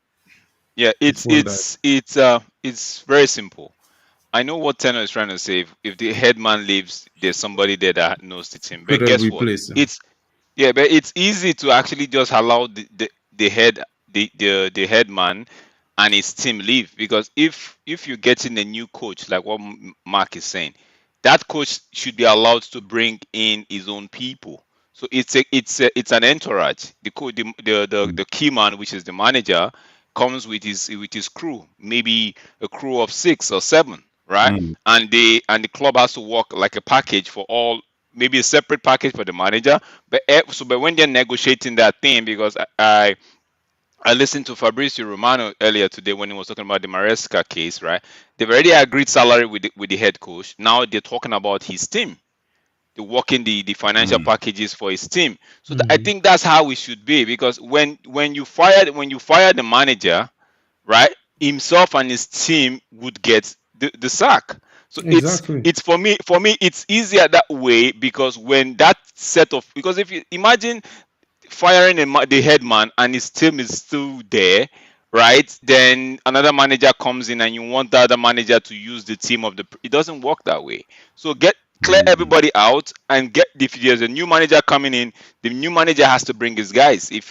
yeah, The it's phone died. it's it's it's very simple. I know what Teno is trying to say. If the head man leaves, there's somebody there that knows the team. Could But have guess what? replaced him. It's Yeah, but it's easy to actually just allow the head the head man and his team leave, because if you're getting a new coach like what Mark is saying, that coach should be allowed to bring in his own people. So it's an entourage. The key man, which is the manager, comes with his crew, maybe a crew of 6 or 7, right? mm, And the club has to work like a package for all, maybe a separate package for the manager. But when they're negotiating that thing, because I listened to Fabrizio Romano earlier today when he was talking about the Maresca case, right? They've already agreed salary with the head coach. Now they're talking about his team. They're working the financial mm. packages for his team. So I Hmm. think that's how it should be, because when you fire the manager, right, himself and his team would get the sack. So it's Exactly. it's for me it's easier that way, because when that set of because if you imagine firing the head man and his team is still there, right? Then another manager comes in and you want the other manager to use the team of it doesn't work that way. So clear Mm. everybody out and if there's a new manager coming in, the new manager has to bring his guys. If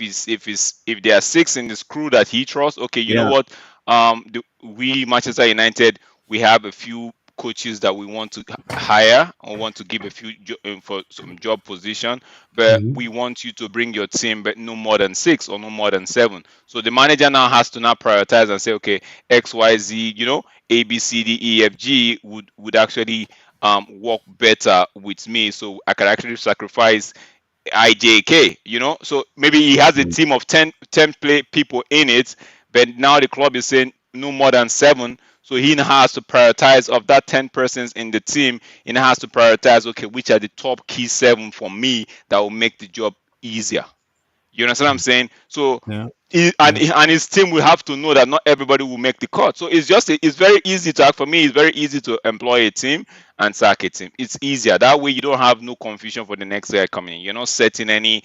there are 6 in this crew that he trusts, okay, you know Yeah, what? We Manchester United, we have a few coaches that we want to hire or want to give a few for some job position, but Hmm. we want you to bring your team, but no more than 6 or no more than 7. So the manager now has to now prioritize and say, okay, X, Y, Z, A, B, C, D, E, F, G would actually work better with me, so I can actually sacrifice IJK. So maybe he has a mm, team of 10 play people in it, but now the club is saying, no more than 7. So he now has to prioritize of that 10 persons in the team. He now has to prioritize, okay, which are the top key 7 for me that will make the job easier. You understand what I'm saying? So Yeah. and his team will have to know that not everybody will make the cut. So it's very easy to act for me. It's very easy to employ a team and sack a team. It's easier that way. You don't have no confusion for the next guy coming in. You're not setting any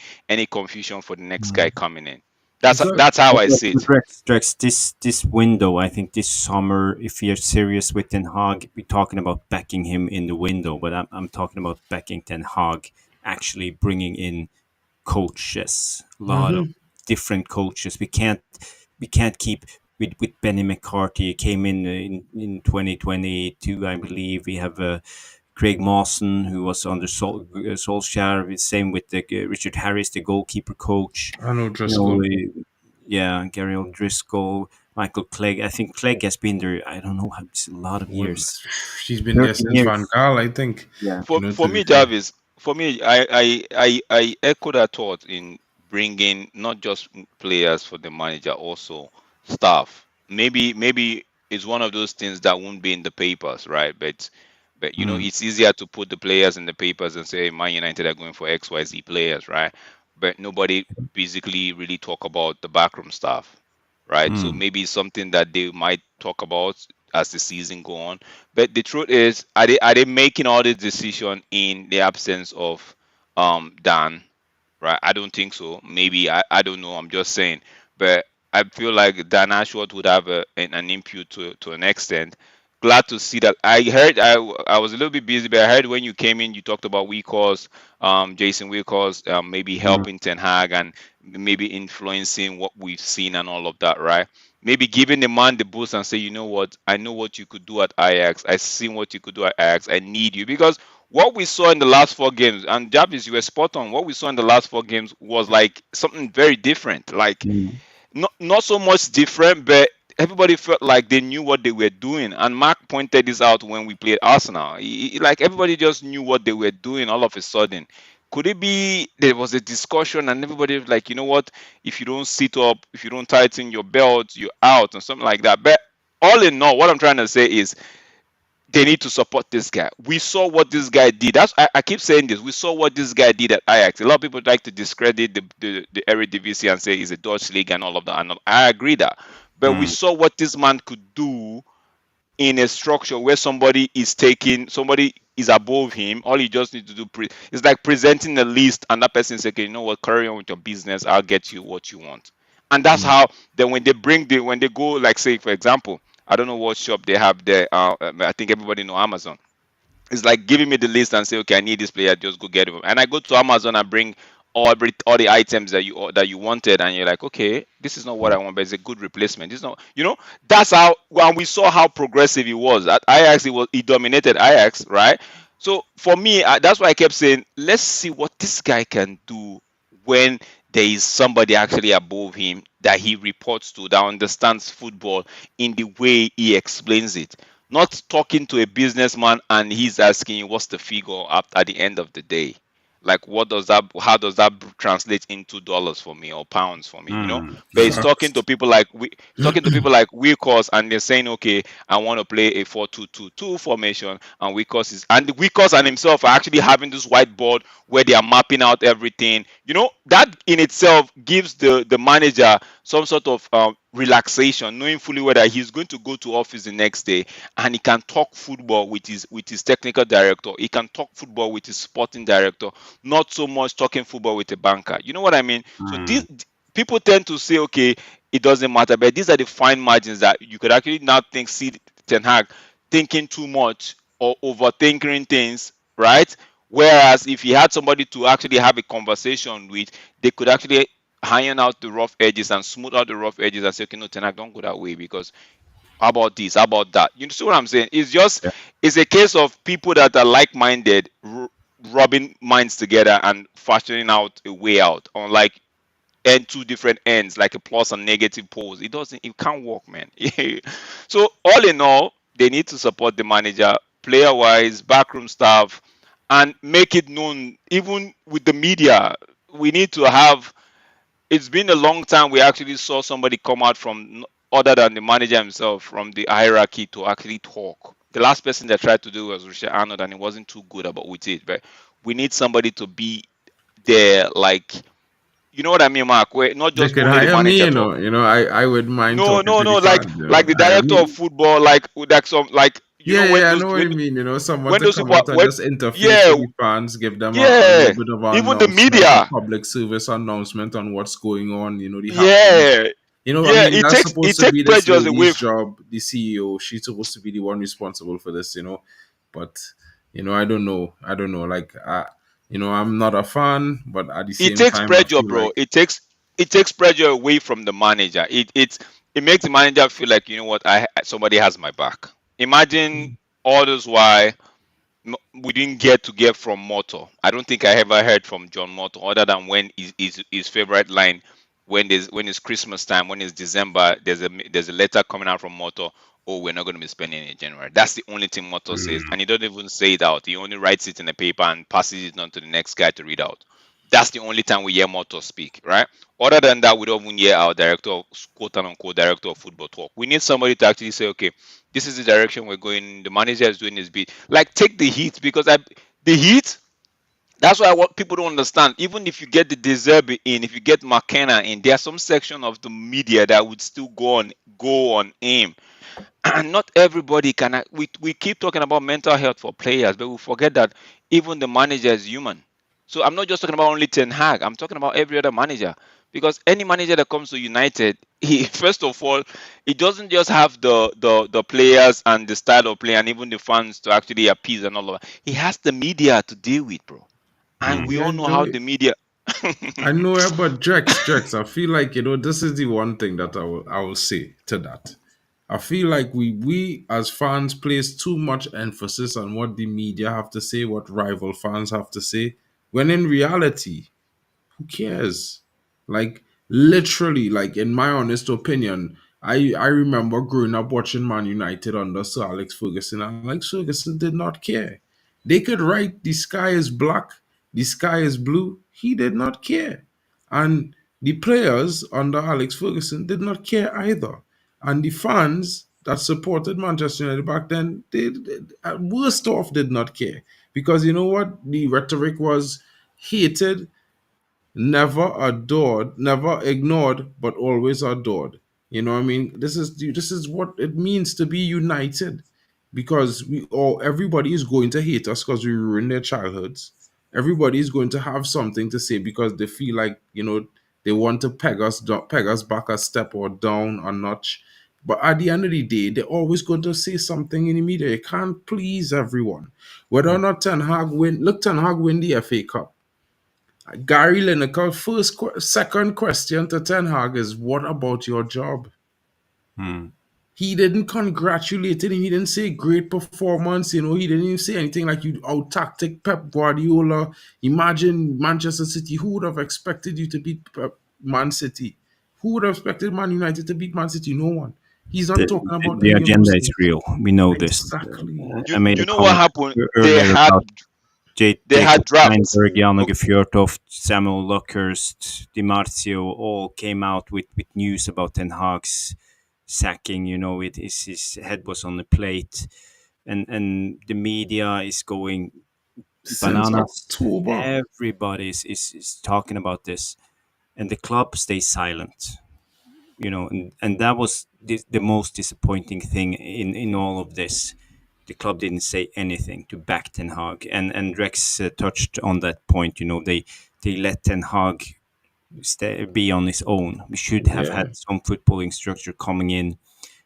confusion for the next guy coming in. That's So that's how But I see it. Drex, this window, I think this summer, if you're serious with Ten Hag, we're talking about backing him in the window. But I'm talking about backing Ten Hag, actually bringing in coaches, a lot of different coaches. We can't keep with Benny McCarthy. Came in 2022, I believe. We have Craig Mawson, who was under Solskjaer. Same with Richard Harris, the goalkeeper coach. I know You know, Driscoll. yeah, Gary O'Driscoll, Michael Clegg. I think Clegg has been there. I don't know, it's a lot of Well, years. she's been there 13 since Van years. Gaal, I think. Yeah. You For know, for to be me, fair. Jarvis, for me, I echo that thought in bringing not just players for the manager, also staff. Maybe it's one of those things that won't be in the papers, right? But Mm, it's easier to put the players in the papers and say Man United are going for XYZ players, right? But nobody basically really talk about the backroom staff, right? So mm, maybe it's something that they might talk about as the season go on. But the truth is, are they making all the decision in the absence of Dan? Right? I don't think so. Maybe I don't know. I'm just saying. But I feel like Dan Ashworth would have an input to an extent. Glad to see that. I was a little bit busy, but I heard when you came in, you talked about Weekos, Jason Weekos, maybe mm, helping Ten Hag and maybe influencing what we've seen and all of that, right? Maybe giving the man the boost and say, you know what, I know what you could do at Ajax. I seen what you could do at Ajax. I need you because what we saw in the last 4 games, and Jarvis, you were spot on. What we saw in the last 4 games was like something very different. Like mm, not so much different, but everybody felt like they knew what they were doing. And Mark pointed this out when we played Arsenal. Like everybody just knew what they were doing all of a sudden. Could it be there was a discussion and everybody was like, you know what? If you don't sit up, if you don't tighten your belt, you're out, or something like that. But all in all, what I'm trying to say is they need to support this guy. We saw what this guy did. I keep saying this. We saw what this guy did at Ajax. A lot of people like to discredit the Eredivisie and say he's a Dutch league and all of that. And I agree that. But we mm, saw what this man could do in a structure where somebody is above him. All you just need to do is like presenting a list, and that person say, okay, you know what, carry on with your business. I'll get you what you want. And that's mm, how then when they go, like say for example, I don't know what shop they have there. I think everybody know Amazon. It's like giving me the list and say, okay, I need this player, just go get him. And I go to Amazon and bring all the items that you wanted, and you're like, okay, this is not what I want, but it's a good replacement. This is not, that's how. And we saw how progressive he was at Ajax. He dominated Ajax, right? So for me, that's why I kept saying, let's see what this guy can do when there is somebody actually above him that he reports to that understands football in the way he explains it, not talking to a businessman and he's asking you what's the figure at the end of the day. Like how does that translate into dollars for me or pounds for me? mm. But he's talking to Facts. people like Wekos, and they're saying, okay, I want to play a 4-2-2-2 formation, and Wekos and himself are actually having this whiteboard where they are mapping out everything. That in itself gives the manager some sort of relaxation, knowing fully whether he's going to go to office the next day and he can talk football with his technical director. He can talk football with his sporting director, not so much talking football with a banker. You know what I mean? So these Mm, people tend to say, okay, it doesn't matter, but these are the fine margins that you could actually now see Ten Hag thinking too much or overthinking things, right? Whereas if he had somebody to actually have a conversation with, they could actually iron out the rough edges and smooth out the rough edges and say, okay, no, Ten Hag, don't go that way because how about this? How about that? You see what I'm saying? yeah. It's a case of people that are like-minded rubbing minds together and fashioning out a way out on like two different ends, like a plus and negative poles. It can't work, man. So all in all, they need to support the manager, player-wise, backroom staff, and make it known, even with the media. We need to have. It's been a long time we actually saw somebody come out from other than the manager himself from the hierarchy to actually talk. The last person that tried to do was Richard Arnold, and he wasn't too good about with it. But we need somebody to be there, like, you know what I mean, Mark? Where not They just could only the hire me, manager you talk. know. I would mind No, talking no, to no. the Like fans, you like know. the Hire director of me. football, like some like Yeah, when yeah, I those know what you mean. You know, someone when to those come people out and when just interface yeah with the fans, give them a yeah little bit of even the announcement, a media public service announcement on what's going on. You know, the happenings. yeah You know, I yeah mean, it that's takes supposed it to takes be this pressures away. lady's job, the CEO. She's supposed to be the one responsible for this, you know. But you know, I don't know. I don't know. Like, you know, I'm not a fan, but at the It same takes time, I pressure, feel bro. like It takes pressure away from the manager. It makes the manager feel like, you know what, I somebody has my back. Imagine all those why we didn't get from Moto. I don't think I ever heard from John Moto other than when his favorite line when it's Christmas time, when it's December, there's a letter coming out from Moto. Oh, we're not going to be spending in January. That's the only thing Moto says, and he doesn't even say it out. He only writes it in a paper and passes it on to the next guy to read out. That's the only time we hear Moto speak, right? Other than that, we don't even hear our director, quote unquote, director of football talk. We need somebody to actually say, okay, this is the direction we're going. The manager is doing his bit. Like, take the heat, because the heat. That's why what people don't understand. Even if you get the Deserby in, if you get McKenna in, there are some section of the media that would still go on aim. And not everybody can. We keep talking about mental health for players, but we forget that even the manager is human. So I'm not just talking about only Ten Hag. I'm talking about every other manager, because any manager that comes to United, he first of all, he doesn't just have the players and the style of play and even the fans to actually appease and all of that. He has the media to deal with, bro. And we yeah, all know how Joey. the media. I know it, but Drex, I feel like, you know, this is the one thing that I will say to that. I feel like we as fans place too much emphasis on what the media have to say, what rival fans have to say, when in reality, who cares? Like, literally, like, in my honest opinion, I remember growing up watching Man United under Sir Alex Ferguson, and Alex Ferguson did not care. They could write the sky is black, the sky is blue. He did not care. And the players under Alex Ferguson did not care either. And the fans that supported Manchester United back then, they at worst off did not care. Because you know what? The rhetoric was hated, never adored, never ignored, but always adored. You know what I mean? This is what it means to be united, because we all everybody is going to hate us because we ruined their childhoods. Everybody is going to have something to say because they feel like, you know, they want to peg us back a step or down a notch. But at the end of the day, they're always going to say something in the media. You can't please everyone. Whether or not Ten Hag win the FA Cup. Gary Lineker, second question to Ten Hag is, what about your job? Hmm. He didn't congratulate him. He didn't say great performance. You know, he didn't even say anything like you out tactic Pep Guardiola. Imagine Manchester City. Who would have expected you to beat Man City? Who would have expected Man United to beat Man City? No one. He's not talking about The any of agenda those is things. real. We know this. Exactly. you I made you a know what comment happened? They earlier had about they Jacob had drafts. Steinberg, Jano Okay. Gefjortoft, Samuel Luckhurst, Di Marzio all came out with news about Ten Hag's sacking. You know, his head was on the plate, and the media is going Since bananas. October. Everybody is talking about this, and the club stays silent. You know, and that was the most disappointing thing in all of this. The club didn't say anything to back Ten Hag, and Rex touched on that point. You know, they let Ten Hag be on his own. We should have Yeah. had some footballing structure coming in.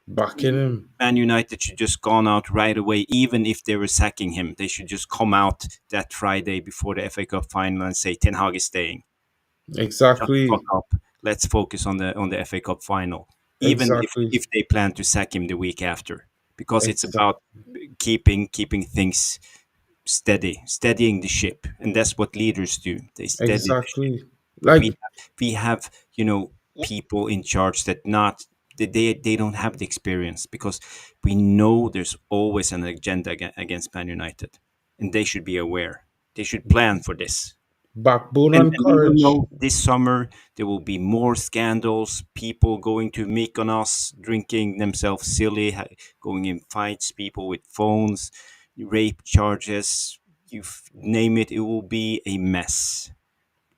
Backing him. Man United should just gone out right away, even if they were sacking him. They should just come out that Friday before the FA Cup final and say Ten Hag is staying. Shut the fuck Exactly. up. Let's focus on the FA Cup final. Even Exactly. if they plan to sack him the week after, because it's Exactly. about keeping things steady, steadying the ship, and that's what leaders do. They steady the ship. Exactly. But Like, we have people in charge that not they don't have the experience, because we know there's always an agenda against Man United, and they should be aware. They should plan for this. Backbone And and we will courage. know this summer there will be more scandals, people going to Mykonos, drinking themselves silly, going in fights, people with phones, rape charges, name it, it will be a mess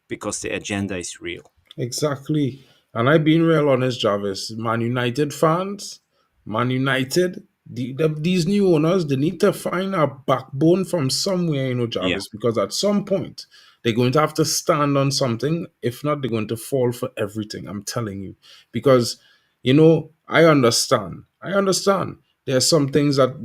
because the agenda is real. Exactly. And I've been real honest, Jarvis. Man United fans, Man United, these new owners, they need to find a backbone from somewhere, Yeah. Jarvis, because at some point they're going to have to stand on something. If not, they're going to fall for everything. I'm telling you. Because, I understand. I understand. There are some things that,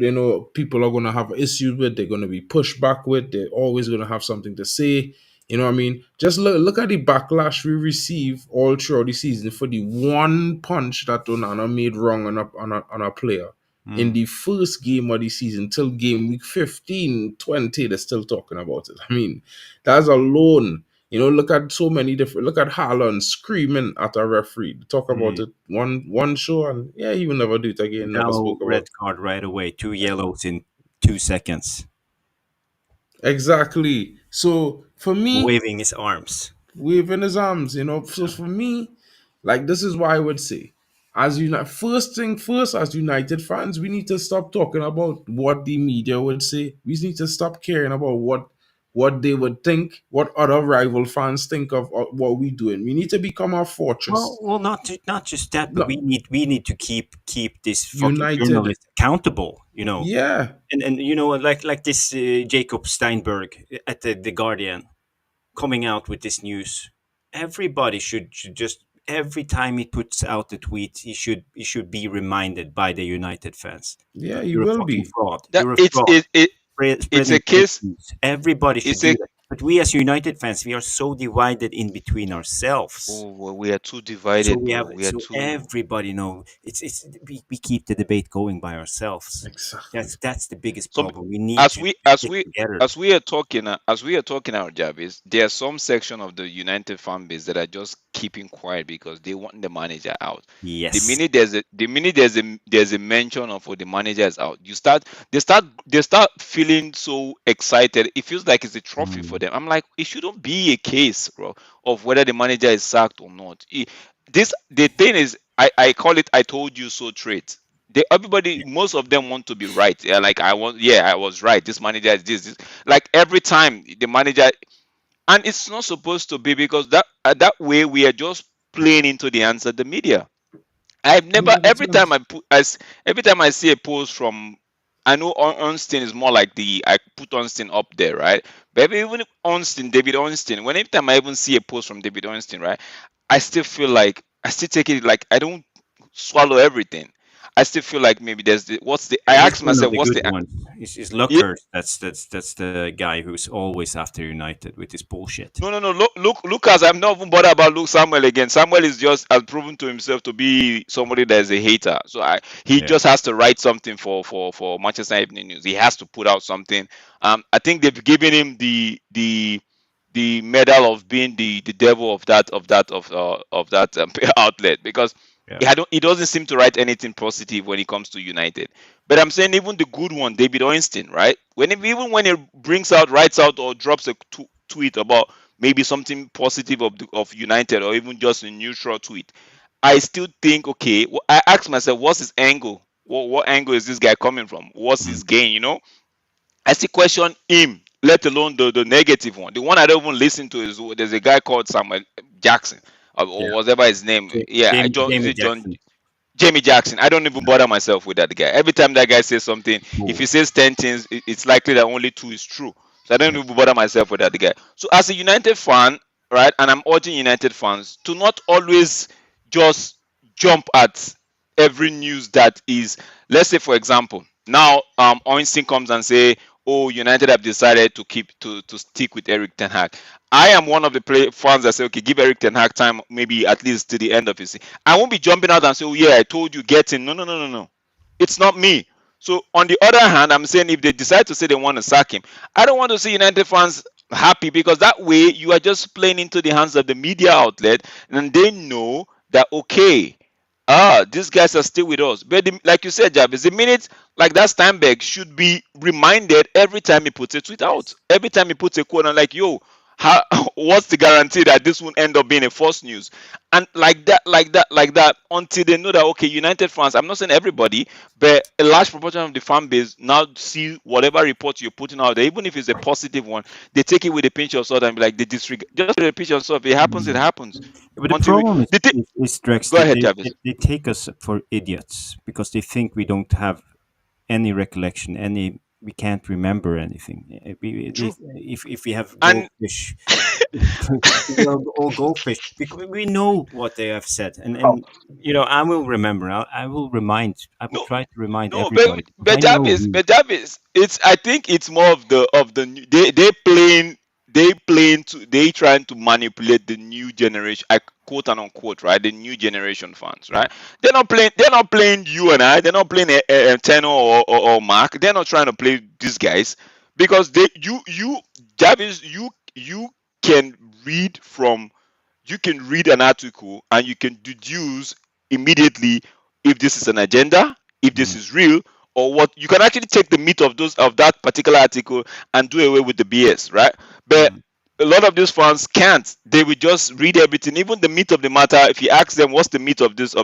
people are going to have issues with. They're going to be pushed back with. They're always going to have something to say. You know what I mean? Just look at the backlash we receive all throughout the season for the one punch that Onana made wrong on a player in Mm. the first game of the season till game week 15, 20. They're still talking about it. I mean, that's alone. Look at so many different. Look at Haaland screaming at a referee. Talk about Mm. it one show, and yeah, he will never do it again. Never Gallo spoke red about card right away, 2 yellows in 2 seconds, exactly. So for me, waving his arms. waving his arms. So for me, like this is why I would say, as first thing first, as United fans, we need to stop talking about what the media would say. We need to stop caring about what they would think, what other rival fans think of what we doing. We need to become our Well, fortress. not just that, but No, we need to keep this fucking United. journalist accountable. Yeah, And like this Jacob Steinberg at the Guardian coming out with this news. Everybody should just every time he puts out a tweet, he should be reminded by the United fans. yeah, he You're a will fucking be. fraud. That You're a it's fraud. it, it it's a Spreading fake case. news. Everybody should It's do a that. But we as United fans, we are so divided in between ourselves. oh, we are too divided, bro. We are So too. everybody know we keep the debate going by ourselves. Exactly. That's the biggest Some problem. We need as to we as stick we together. as we are talking our job is there are some section of the United fan base that are just keeping quiet because they want the manager out. The Yes. minute there's a mention of the manager is out, they start feeling so excited. It feels like it's a trophy for Mm. them. I'm like, it shouldn't be a case, bro, of whether the manager is sacked or not. The thing is, I call it I told you so trait. Everybody, most of them want to be right. Yeah, like I was right. This manager is this. Like every time the manager, and it's not supposed to be because that way we are just playing into the hands of the media. I've never every 100%. time every time I see a post from, I know Ornstein is more like I put Ornstein up there, right? But even if David Ornstein, whenever time I even see a post from David Ornstein, right, I still feel like I still take it like I don't swallow everything. I still feel like maybe there's I He's ask one of myself the what's good the ones. Is Luckhurst. That's the guy who's always after United with his bullshit. No, no, no. Look, Lucas. I'm not even bothered about Luke Samuel again. Samuel is just has proven to himself to be somebody that is a hater. So he Yeah. just has to write something for Manchester Evening News. He has to put out something. I think they've given him the medal of being the devil of that outlet because Yeah. he doesn't seem to write anything positive when it comes to United. But I'm saying even the good one, David Ornstein, right? Even when he writes out, or drops a tweet about maybe something positive of United, or even just a neutral tweet, I still think, okay, I ask myself, what's his angle? What angle is this guy coming from? What's his Mm. gain? I still question him, let alone the negative one. The one I don't even listen to is there's a guy called Samuel Jackson, or Yeah. whatever his name. Yeah, is Jamie it John? Jackson. Jamie Jackson. I don't even bother myself with that guy. Every time that guy says something, if he Bull. says 10 things, it's likely that only two is true. So I don't Yeah. even bother myself with that guy. So as a United fan, right, and I'm urging United fans to not always just jump at every news that is, let's say for example, now Oinstein comes and say, oh, United have decided to stick with Eric Ten Hag. I am one of the fans that say, okay, give Eric Ten Hag time, maybe at least to the end of his season. I won't be jumping out and say, oh yeah, I told you, get in. No, no, no, no, no. It's not me. So on the other hand, I'm saying if they decide to say they want to sack him, I don't want to see United fans happy because that way you are just playing into the hands of the media outlet, and they know that okay, these guys are still with us. But like you said, Jarvis, the minute like that Steinberg should be reminded every time he puts a tweet out, every time he puts a quote on like, yo, how what's the guarantee that this won't end up being a false news? And like that, until they know that okay, United fans, I'm not saying everybody, but a large proportion of the fan base now see whatever report you're putting out there, even if it's a positive one, they take it with a pinch of salt and be like, they disregard just with a pinch of salt. If it happens, it happens. But the Until we problem they take, is Drex, go that ahead, Javis. they take us for idiots because they think we don't have any recollection, we can't remember anything. True. If we have And goldfish, or goldfish, we know what they have said, Oh, and I will remember. I will remind. I will no, try to remind no, everybody. I know who. but Jarvis, it's I think it's more of the they trying to manipulate the new generation, I quote and unquote, right? The new generation fans, right? They're not playing you and I. They're not playing Tenor or Mark. They're not trying to play these guys because Jarvis, you can read from you can read an article and you can deduce immediately if this is an agenda, if this Mm, is real, or what. You can actually take the meat of that particular article and do away with the BS, right? But mm. a lot of these fans can't. They will just read everything, even the meat of the matter. If you ask them what's the meat of this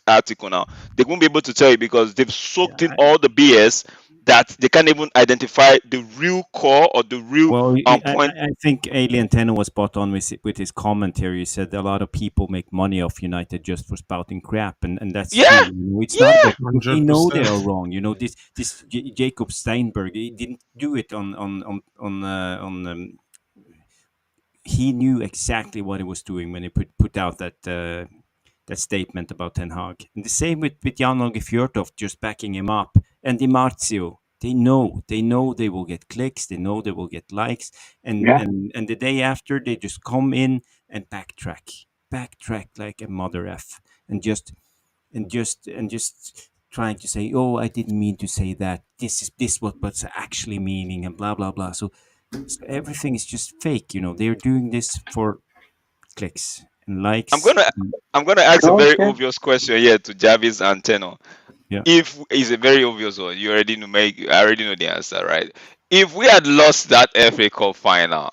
article now, they won't be able to tell you because they've soaked in Yeah, all the BS that they can't even identify the real core or the real well, point. I think Alien Tenno was spot on with his commentary. He said a lot of people make money off United just for spouting crap, and that's true. Yeah, It's not yeah. that they know they 100%. are wrong. This Jacob Steinberg, he didn't do it on. He knew exactly what he was doing when he put out that statement about Ten Hag. And the same with Jan Åge Fjørtoft just backing him up. And Di Marzio, they know they will get clicks, they know they will get likes, and yeah. and the day after they just come in and backtrack like a mother f, and just trying to say, oh, I didn't mean to say that. This what's actually meaning, and blah blah blah. So everything is just fake. They're doing this for clicks and I'm likes. gonna I'm gonna ask a Oh, very yeah. obvious question here to Jarvis and Tenor. Yeah. If it's a very obvious one, I already know the answer, right? If we had lost that FA Cup final,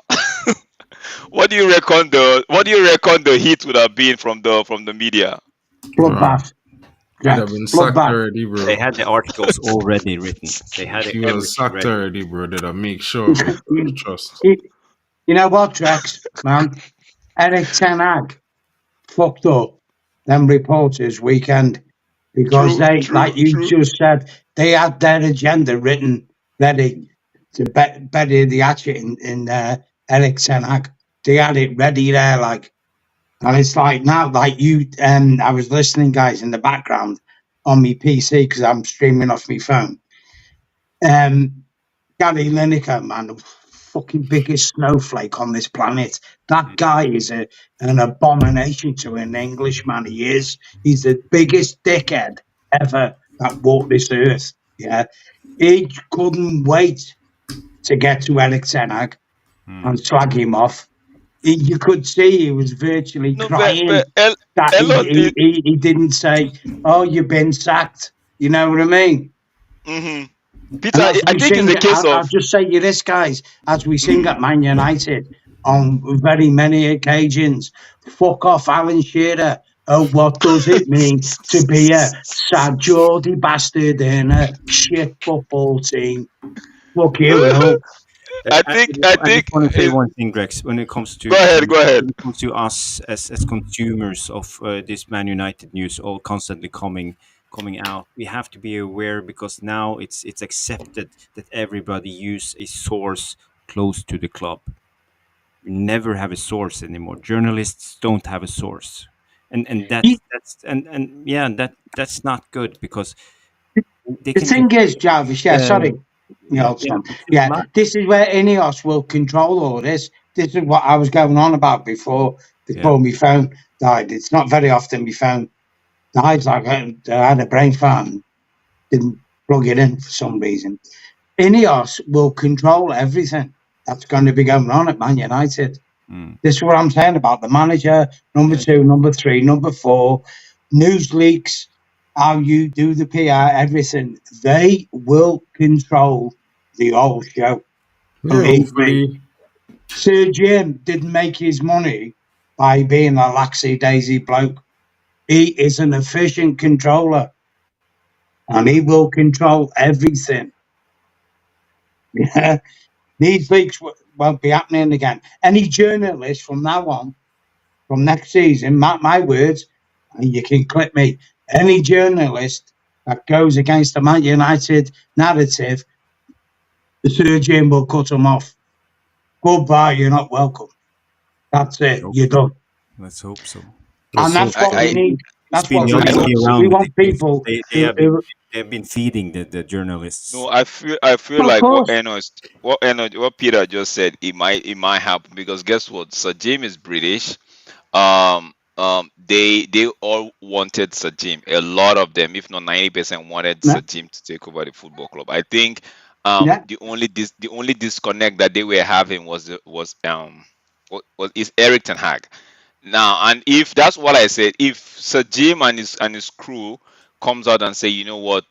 what do you reckon the hit would have been from the media? Bro, Bloodbath. he'd Yeah, have been sacked bloodbath. already, They bro. had the articles already written. They had He was everything sacked ready. already, bro. Did I make sure of it? You, Trust. you- you know what, Drex, man? Eric Ten Hag fucked up them reporters weekend because True, they, true, like you true. just said, they had their agenda written ready to bury the hatchet in Eric Ten Hag. They had it ready there, like, and it's like now, like you, I was listening, guys, in the background on my PC because I'm streaming off my phone. Gary Lineker, man, the fucking biggest snowflake on this planet. That guy is an abomination to an Englishman. He is. He's the biggest dickhead ever that walked this earth. Yeah. He couldn't wait to get to Eric Ten Hag and slag him off. You could see he was virtually No, but crying that Elo did. he didn't say, "Oh, you've been sacked." You know what I mean? hmm And Peter, as I we think it's sing, the case I'll of. just say you this, guys, as we sing at Man United on very many occasions, fuck off, Alan Shearer. Oh, what does it mean to be a sad Geordie bastard in a shit football team? Fuck you and all. I I, think I I just think want to say it, one thing, Rex. When it comes to go ahead, go ahead. us as consumers of this Man United news, all constantly coming out, we have to be aware because now it's accepted that everybody use a source close to the club. We never have a source anymore. Journalists don't have a source, and that's and yeah, that's not good because they The can just thing is, Jarvis, yeah, sorry, Nelson. Yeah, this is where INEOS will control all this. This is what I was going on about before my phone died. It's not very often my phone dies. Like I had a brain fart and didn't plug it in for some reason. INEOS will control everything that's going to be going on at Man United. This is what I'm saying about the manager, number 2, number 3, number 4, news leaks, how you do the PR, everything. They will control the whole show. Yeah, Believe me. Sir Jim didn't make his money by being a laxy daisy bloke. He is an efficient controller, and he will control everything. Yeah. These leaks won't be happening again. Any journalist from now on, from next season, mark my words, and you can clip me, any journalist that goes against the Man United narrative, the Sir Jim will cut them off. Goodbye, you're not welcome. That's it, Hope you're so. done. Let's hope so. And So that's what we I need. It's That's been what the we other I, way want. We around with the want glazers. people They who, have been who they've been feeding the journalists. no, I feel of like course, what Peter just said, it might happen because guess what? Sir Jim is British. They all wanted Sir Jim. A lot of them, if not 90%, wanted yeah, Sir Jim to take over the football club. I think yeah, the only disconnect that they were having was is Eric Ten Hag. Now, and if that's what I said, if Sir Jim and his crew comes out and say, you know what,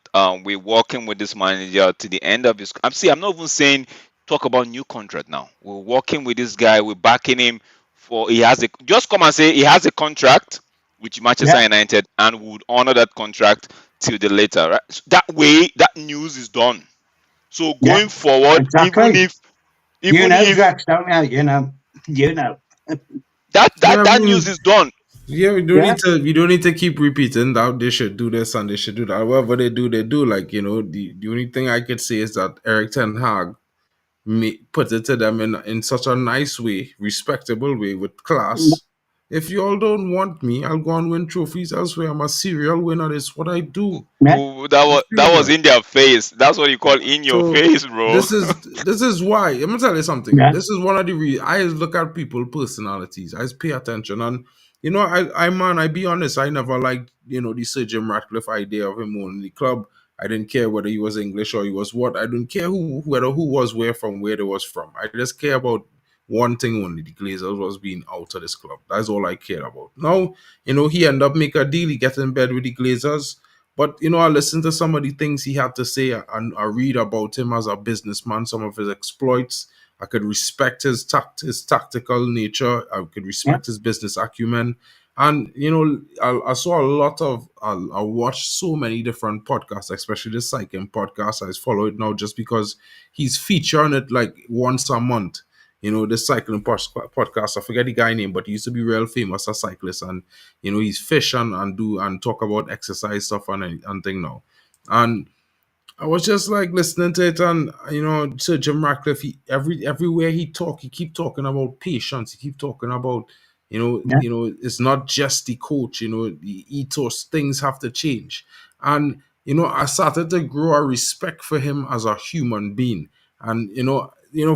we're working with this manager to the end of his. I'm not even saying talk about new contract now. We're working with this guy. We're backing him for he has a just come and say he has a contract with yeah, Manchester United and would honor that contract till the later. Right? So that way, that news is done. So yeah, going forward, even exactly. if You even know, if Drex, don't you? You know. that yeah, that I that news mean, is done. yeah, Yeah, we don't need to keep repeating that they should do this and they should do that. Whatever they do, they do. Like, the only thing I could say is that Eric Ten Hag put it to them in such a nice way, respectable way with class. If you all don't want me, I'll go and win trophies elsewhere. I'm a serial winner. It's what I do. yeah, That You was feel that me? was in their face. That's what you call in your So face, bro. this is why I'm gonna tell you something. yeah, This is one of the I look at people personalities. I pay attention, and I be honest. I never liked the Sir Jim Ratcliffe idea of him owning the club. I didn't care whether he was English or he was what. I didn't care who was where from where they was from. I just care about one thing only: the Glazers was being out of this club. That's all I cared about. Now he ended up make a deal. He get in bed with the Glazers. But I listened to some of the things he had to say, and I read about him as a businessman, some of his exploits. I could respect his tactical nature. I could yeah, respect his business acumen, and I saw a lot of. I watched so many different podcasts, especially the cycling podcast. I follow it now just because he's featuring it like once a month. The cycling podcast. I forget the guy name, but he used to be real famous as a cyclist, and he's fish and do and talk about exercise stuff and thing now. And I was just like listening to it, and Sir Jim Ratcliffe, everywhere he talk, he keep talking about patience. He keep talking about, yeah, it's not just the coach. The ethos, things have to change, and I started to grow a respect for him as a human being, and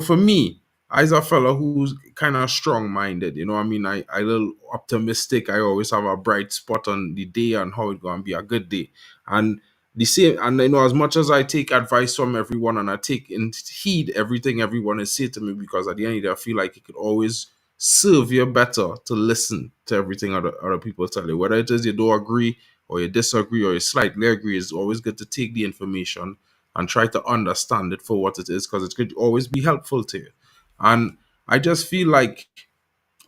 for me, as a fellow who's kind of strong minded, I mean, I little optimistic. I always have a bright spot on the day and how it's gonna be a good day, and the same. And as much as I take advice from everyone and I take in heed everything everyone is saying to me, because at the end of the day, I feel like it could always serve you better to listen to everything other people tell you, whether it is you don't agree or you disagree or you slightly agree. It's always good to take the information and try to understand it for what it is, because it could always be helpful to you. And I just feel like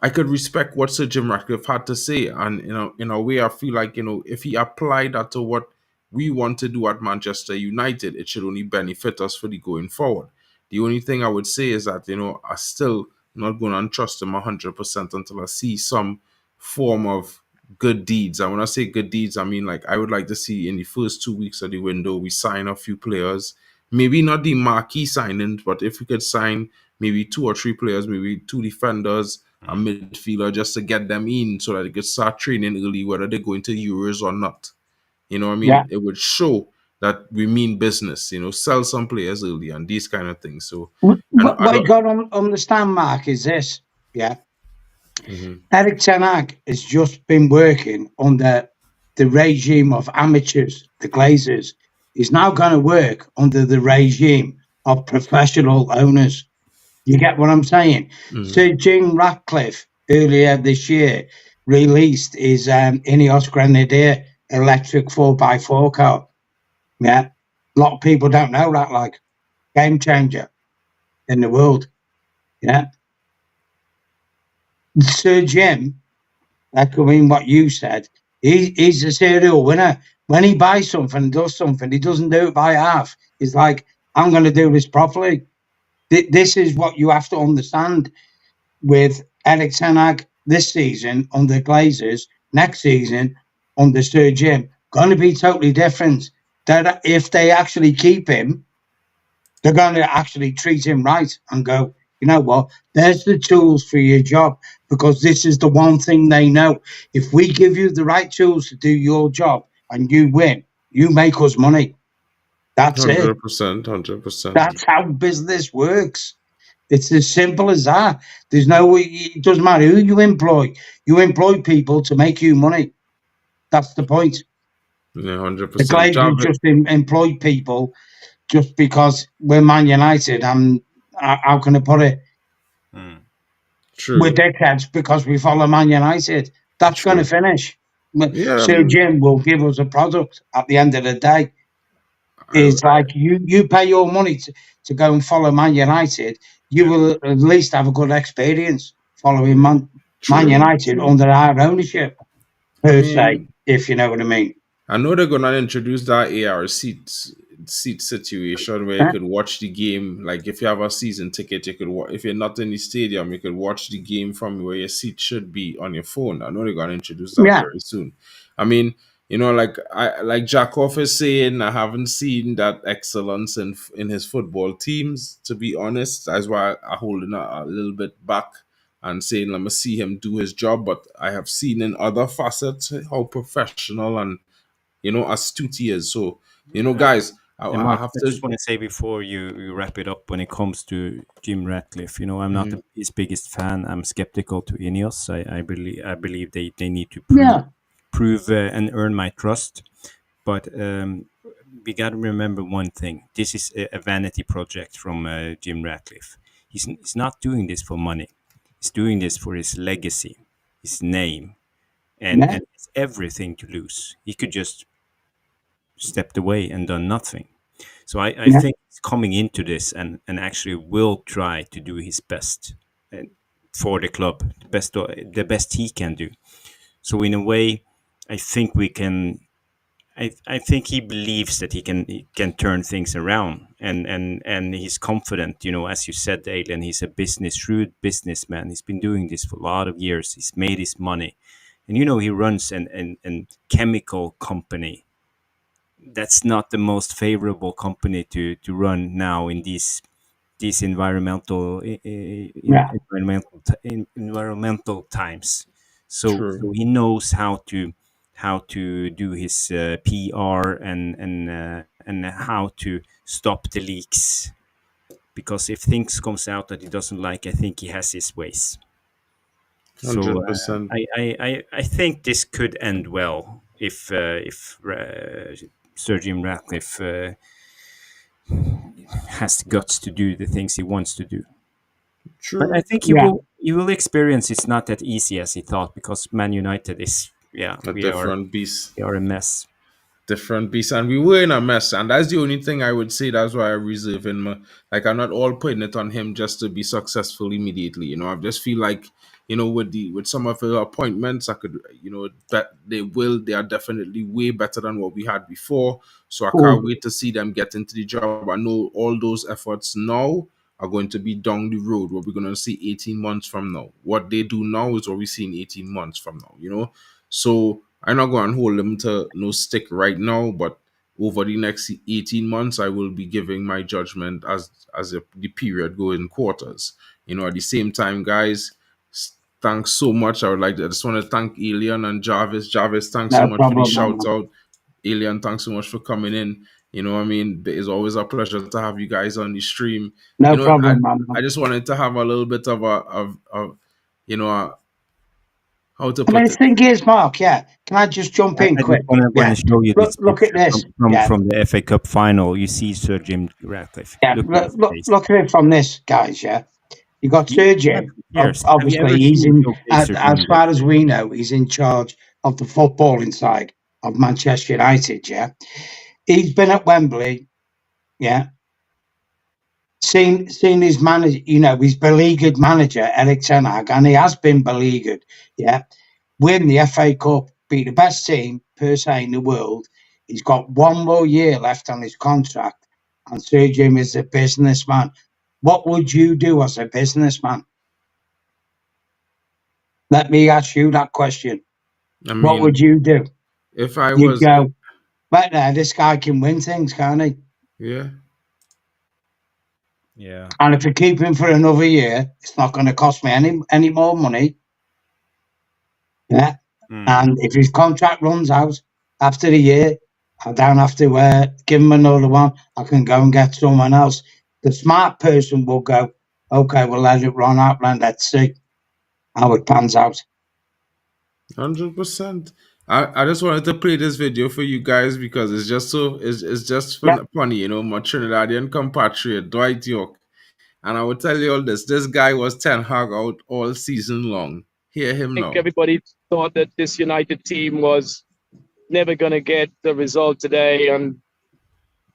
I could respect what Sir Jim Ratcliffe had to say, and in a way, I feel like if he applied that to what we want to do at Manchester United, it should only benefit us for the going forward. The only thing I would say is that I still not going to trust him 100% until I see some form of good deeds. And when I say good deeds, I mean like I would like to see in the first 2 weeks of the window we sign a few players, maybe not the marquee signings, but if we could sign maybe two or three players, maybe two defenders, a Mm. midfielder, just to get them in so that they could start training early, whether they're going to Euros or not. I yeah. mean, it would show that we mean business, sell some players early and these kind of things. So, and I What you don't. got to understand, Mark, is this. Yeah, Mhm. Eric Ten Hag has just been working under the regime of amateurs, the Glazers. He's now going to work under the regime of professional owners. You get what I'm saying? Mhm. Sir Jim Ratcliffe earlier this year released his INEOS Grenadier electric 4x4 car. Yeah, a lot of people don't know that, like game changer in the world. Yeah, Sir Jim, echoing what you said, he's a serial winner. When he buys something and does something, he doesn't do it by half. He's like, I'm going to do this properly. This is what you have to understand with Eric Ten Hag this season under Glazers, next season under Sir Jim. Going to be totally different. That if they actually keep him, they're going to actually treat him right and go, you know what, there's the tools for your job, because this is the one thing they know. If we give you the right tools to do your job and you win, you make us money. That's it. 100%, 100%. That's how business works. It's as simple as that. There's no, it doesn't matter who you employ. You employ people to make you money. That's the point. Yeah, The 100%. Glazers just employed people just because we're Man United, and how can I put it? True. We're dickheads because we follow Man United. That's going to finish. Yeah, Sir Jim will give us a product at the end of the day. It's like you pay your money to go and follow Man United. You will at least have a good experience following Man United under our ownership, per se, if you know what I mean. I know they're gonna introduce that AR seat situation where you could watch the game. Like if you have a season ticket, you could if you're not in the stadium, you could watch the game from where your seat should be on your phone. I know they're gonna introduce that very soon. I mean, you know, like Jacob is saying, I haven't seen that excellence in his football teams. To be honest, that's why I holding a little bit back and saying, let me see him do his job. But I have seen in other facets how professional and astute he is. So, guys, Mark, I have I to. just want to say before you wrap it up, when it comes to Jim Ratcliffe, I'm not his biggest fan. I'm skeptical to INEOS. I believe they need to prove and earn my trust. But we got to remember one thing: this is a vanity project from Jim Ratcliffe. He's not doing this for money. He's doing this for his legacy, his name, and it's everything to lose. He could just stepped away and done nothing. So I think he's coming into this and actually will try to do his best for the club, the best he can do. So in a way, I think we can. I think he believes that he can turn things around, and he's confident. As you said, Aileen, he's a shrewd businessman. He's been doing this for a lot of years. He's made his money, and he runs an chemical company. That's not the most favorable company to run now in these environmental environmental times. So he knows how to do his PR and how to stop the leaks. Because if things comes out that he doesn't like, I think he has his ways. 100%. I think this could end well if Sir Jim Ratcliffe has the guts to do the things he wants to do. True. But I think you will experience it's not that easy as he thought, because Man United is a different beast. We are a mess. Different beast, and we were in a mess, and that's the only thing I would say. That's why I reserve him. Like, I'm not all putting it on him just to be successful immediately. I just feel like with some of the appointments, I could that they are definitely way better than what we had before. So I can't wait to see them get into the job. I know all those efforts now are going to be down the road, what we're going to see 18 months from now. What they do now is what we see in 18 months from now. So I'm not going to hold them to no stick right now, but over the next 18 months, I will be giving my judgment as the period goes in quarters. At the same time, guys, thanks so much. I just want to thank Alien and Jarvis. Jarvis, thanks so much for the shout out. Alien, thanks so much for coming in. It's always a pleasure to have you guys on the stream. No problem, man. I just wanted to have a little bit of how to put the thing is, Mark, can I just jump in quick? I want to show you this. Look at this. From the FA Cup final. You see Sir Jim Ratcliffe. Look at it from this, guys, You got Sir Jim. Obviously, he's in, as far as we know, he's in charge of the footballing side of Manchester United, He's been at Wembley, Seen his manager, his beleaguered manager, Eric Ten Hag, and he has been beleaguered, yeah. Win the FA Cup, be the best team per se in the world. He's got one more year left on his contract, and Sir Jim is a businessman. What would you do as a businessman? Let me ask you that question. I What would mean, you do? if I You'd was, go, right there, this guy can win things, can't he? yeah, Yeah. And if I keep him for another year, it's not going to cost me any more money. Yeah. And if his contract runs out after the year, I don't have to give him another one. I can go and get someone else. The smart person will go, okay, we'll let it run out and let's see how it pans out. 100%. I just wanted to play this video for you guys because it's just Yep. funny, my Trinidadian compatriot Dwight York, and I will tell you all this. This guy was Ten Hag out all season long. Hear him I think now. everybody thought that this United team was never going to get the result today. And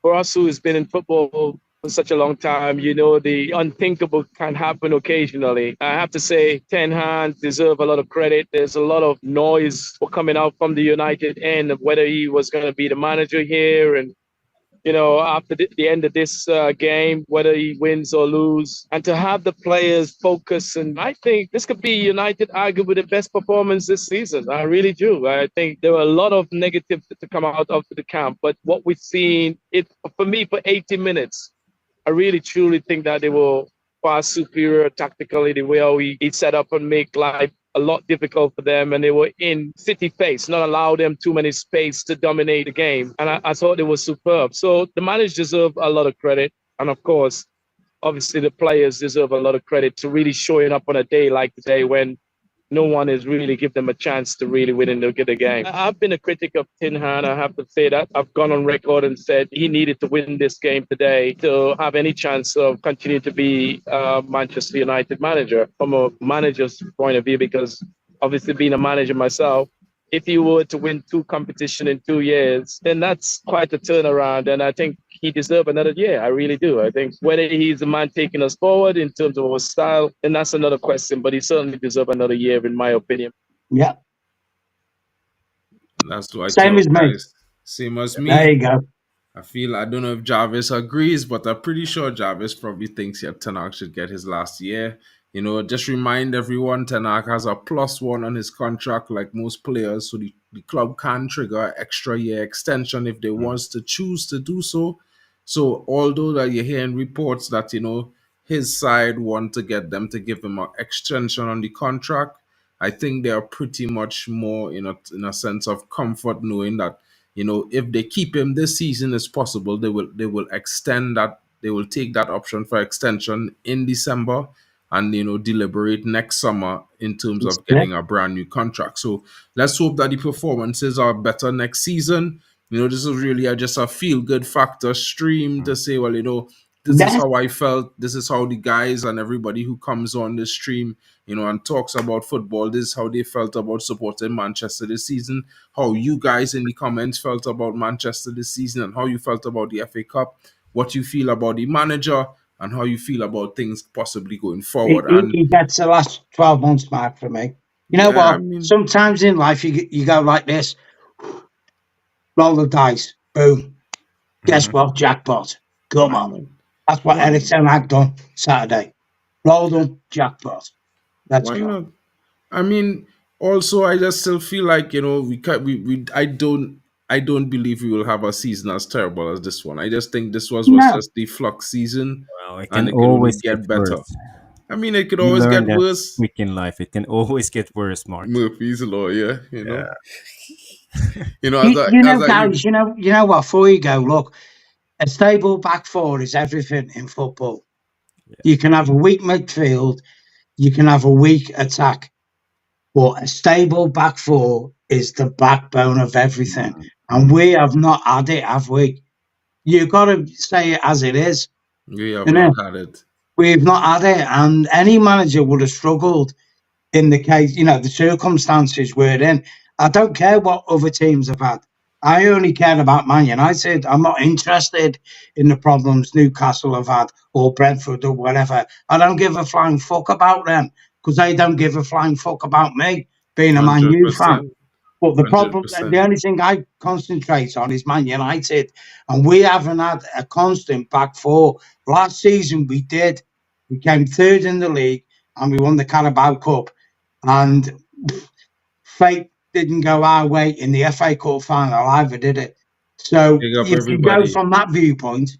for us who's been in football for such a long time, the unthinkable can happen occasionally. I have to say, Ten Hag deserve a lot of credit. There's a lot of noise coming out from the United end of whether he was going to be the manager here, and after the end of this game, whether he wins or lose, and to have the players focus. And I think this could be United arguably the best performance this season. I really do. I think there were a lot of negative to come out of the camp, but what we've seen, for me, for 80 minutes, I really truly think that they were far superior tactically, the way he set up and make life a lot difficult for them, and they were in city face, not allow them too many space to dominate the game. And I thought it was superb. So the managers deserve a lot of credit. And of course, obviously the players deserve a lot of credit to really showing up on a day like today when no one has really given them a chance to really win and get a game. I've been a critic of Tin Han. I have to say that. I've gone on record and said he needed to win this game today to have any chance of continuing to be Manchester United manager from a manager's point of view, because obviously being a manager myself, if you were to win 2 competitions in 2 years, then that's quite a turnaround. And I think he deserves another year. I really do. I think whether he's the man taking us forward in terms of our style, then that's another question. But he certainly deserves another year, in my opinion. Yeah. That's what I Same thought, as me. guys. Same as me. There you go. I don't know if Jarvis agrees, but I'm pretty sure Jarvis probably thinks Ten Hag should get his last year. Just remind everyone, Ten Hag has a +1 on his contract like most players, so the club can trigger an extra year extension if they wants to choose to do so. So although that you're hearing reports that, his side want to get them to give him an extension on the contract, I think they are pretty much more in a sense of comfort knowing that, if they keep him this season as possible, they will extend that. They will take that option for extension in December and deliberate next summer in terms of getting a brand new contract. So let's hope that the performances are better next season. This is really just a feel good factor stream to say, well, this is how I felt. This is how the guys and everybody who comes on this stream, and talks about football, this is how they felt about supporting Manchester this season. How you guys in the comments felt about Manchester this season, and how you felt about the FA Cup, what you feel about the manager, and how you feel about things possibly going forward. He gets the last 12 months mark for me. You know what? Sometimes in life you go like this, roll the dice, boom. Guess what? Jackpot. Come on. That's what Eric Ten Hag done Saturday. Roll them, jackpot. That's why not? Also, I just still feel like I don't believe we will have a season as terrible as this one. I just think this was just the flux season, Well, it and can it could only always get better. worse. It could You always learn get that worse. quick in life. It can always get worse, Mark. Murphy's law, yeah. Guys, you know what? Before you go, look, a stable back four is everything in football. Yeah. You can have a weak midfield, you can have a weak attack, but a stable back four is the backbone of everything. And we have not had it, have we? You've got to say it as it is. We have not had it. We've not had it, and any manager would have struggled in the case, the circumstances we're in. I don't care what other teams have had. I only care about Man United. I'm not interested in the problems Newcastle have had or Brentford or whatever. I don't give a flying fuck about them because they don't give a flying fuck about me being a Man U fan. 100%. But the problem, the 100%. only thing I concentrate on is Man United, and we haven't had a constant back four. Last season we did. We came third in the league, and we won the Carabao Cup. And fate didn't go our way in the FA Cup final either, did it? So Big up if you go everybody. from that viewpoint,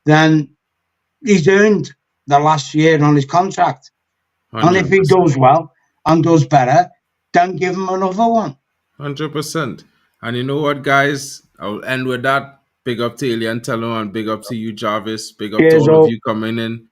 then he's earned the last year on his contract. And if he 100%. does well and does better, then give him another one. 100%. And you know what, guys? I'll end with that. Big up to Elian Tello and big up to you, Jarvis. Big up to Cheers, all of all. you coming in.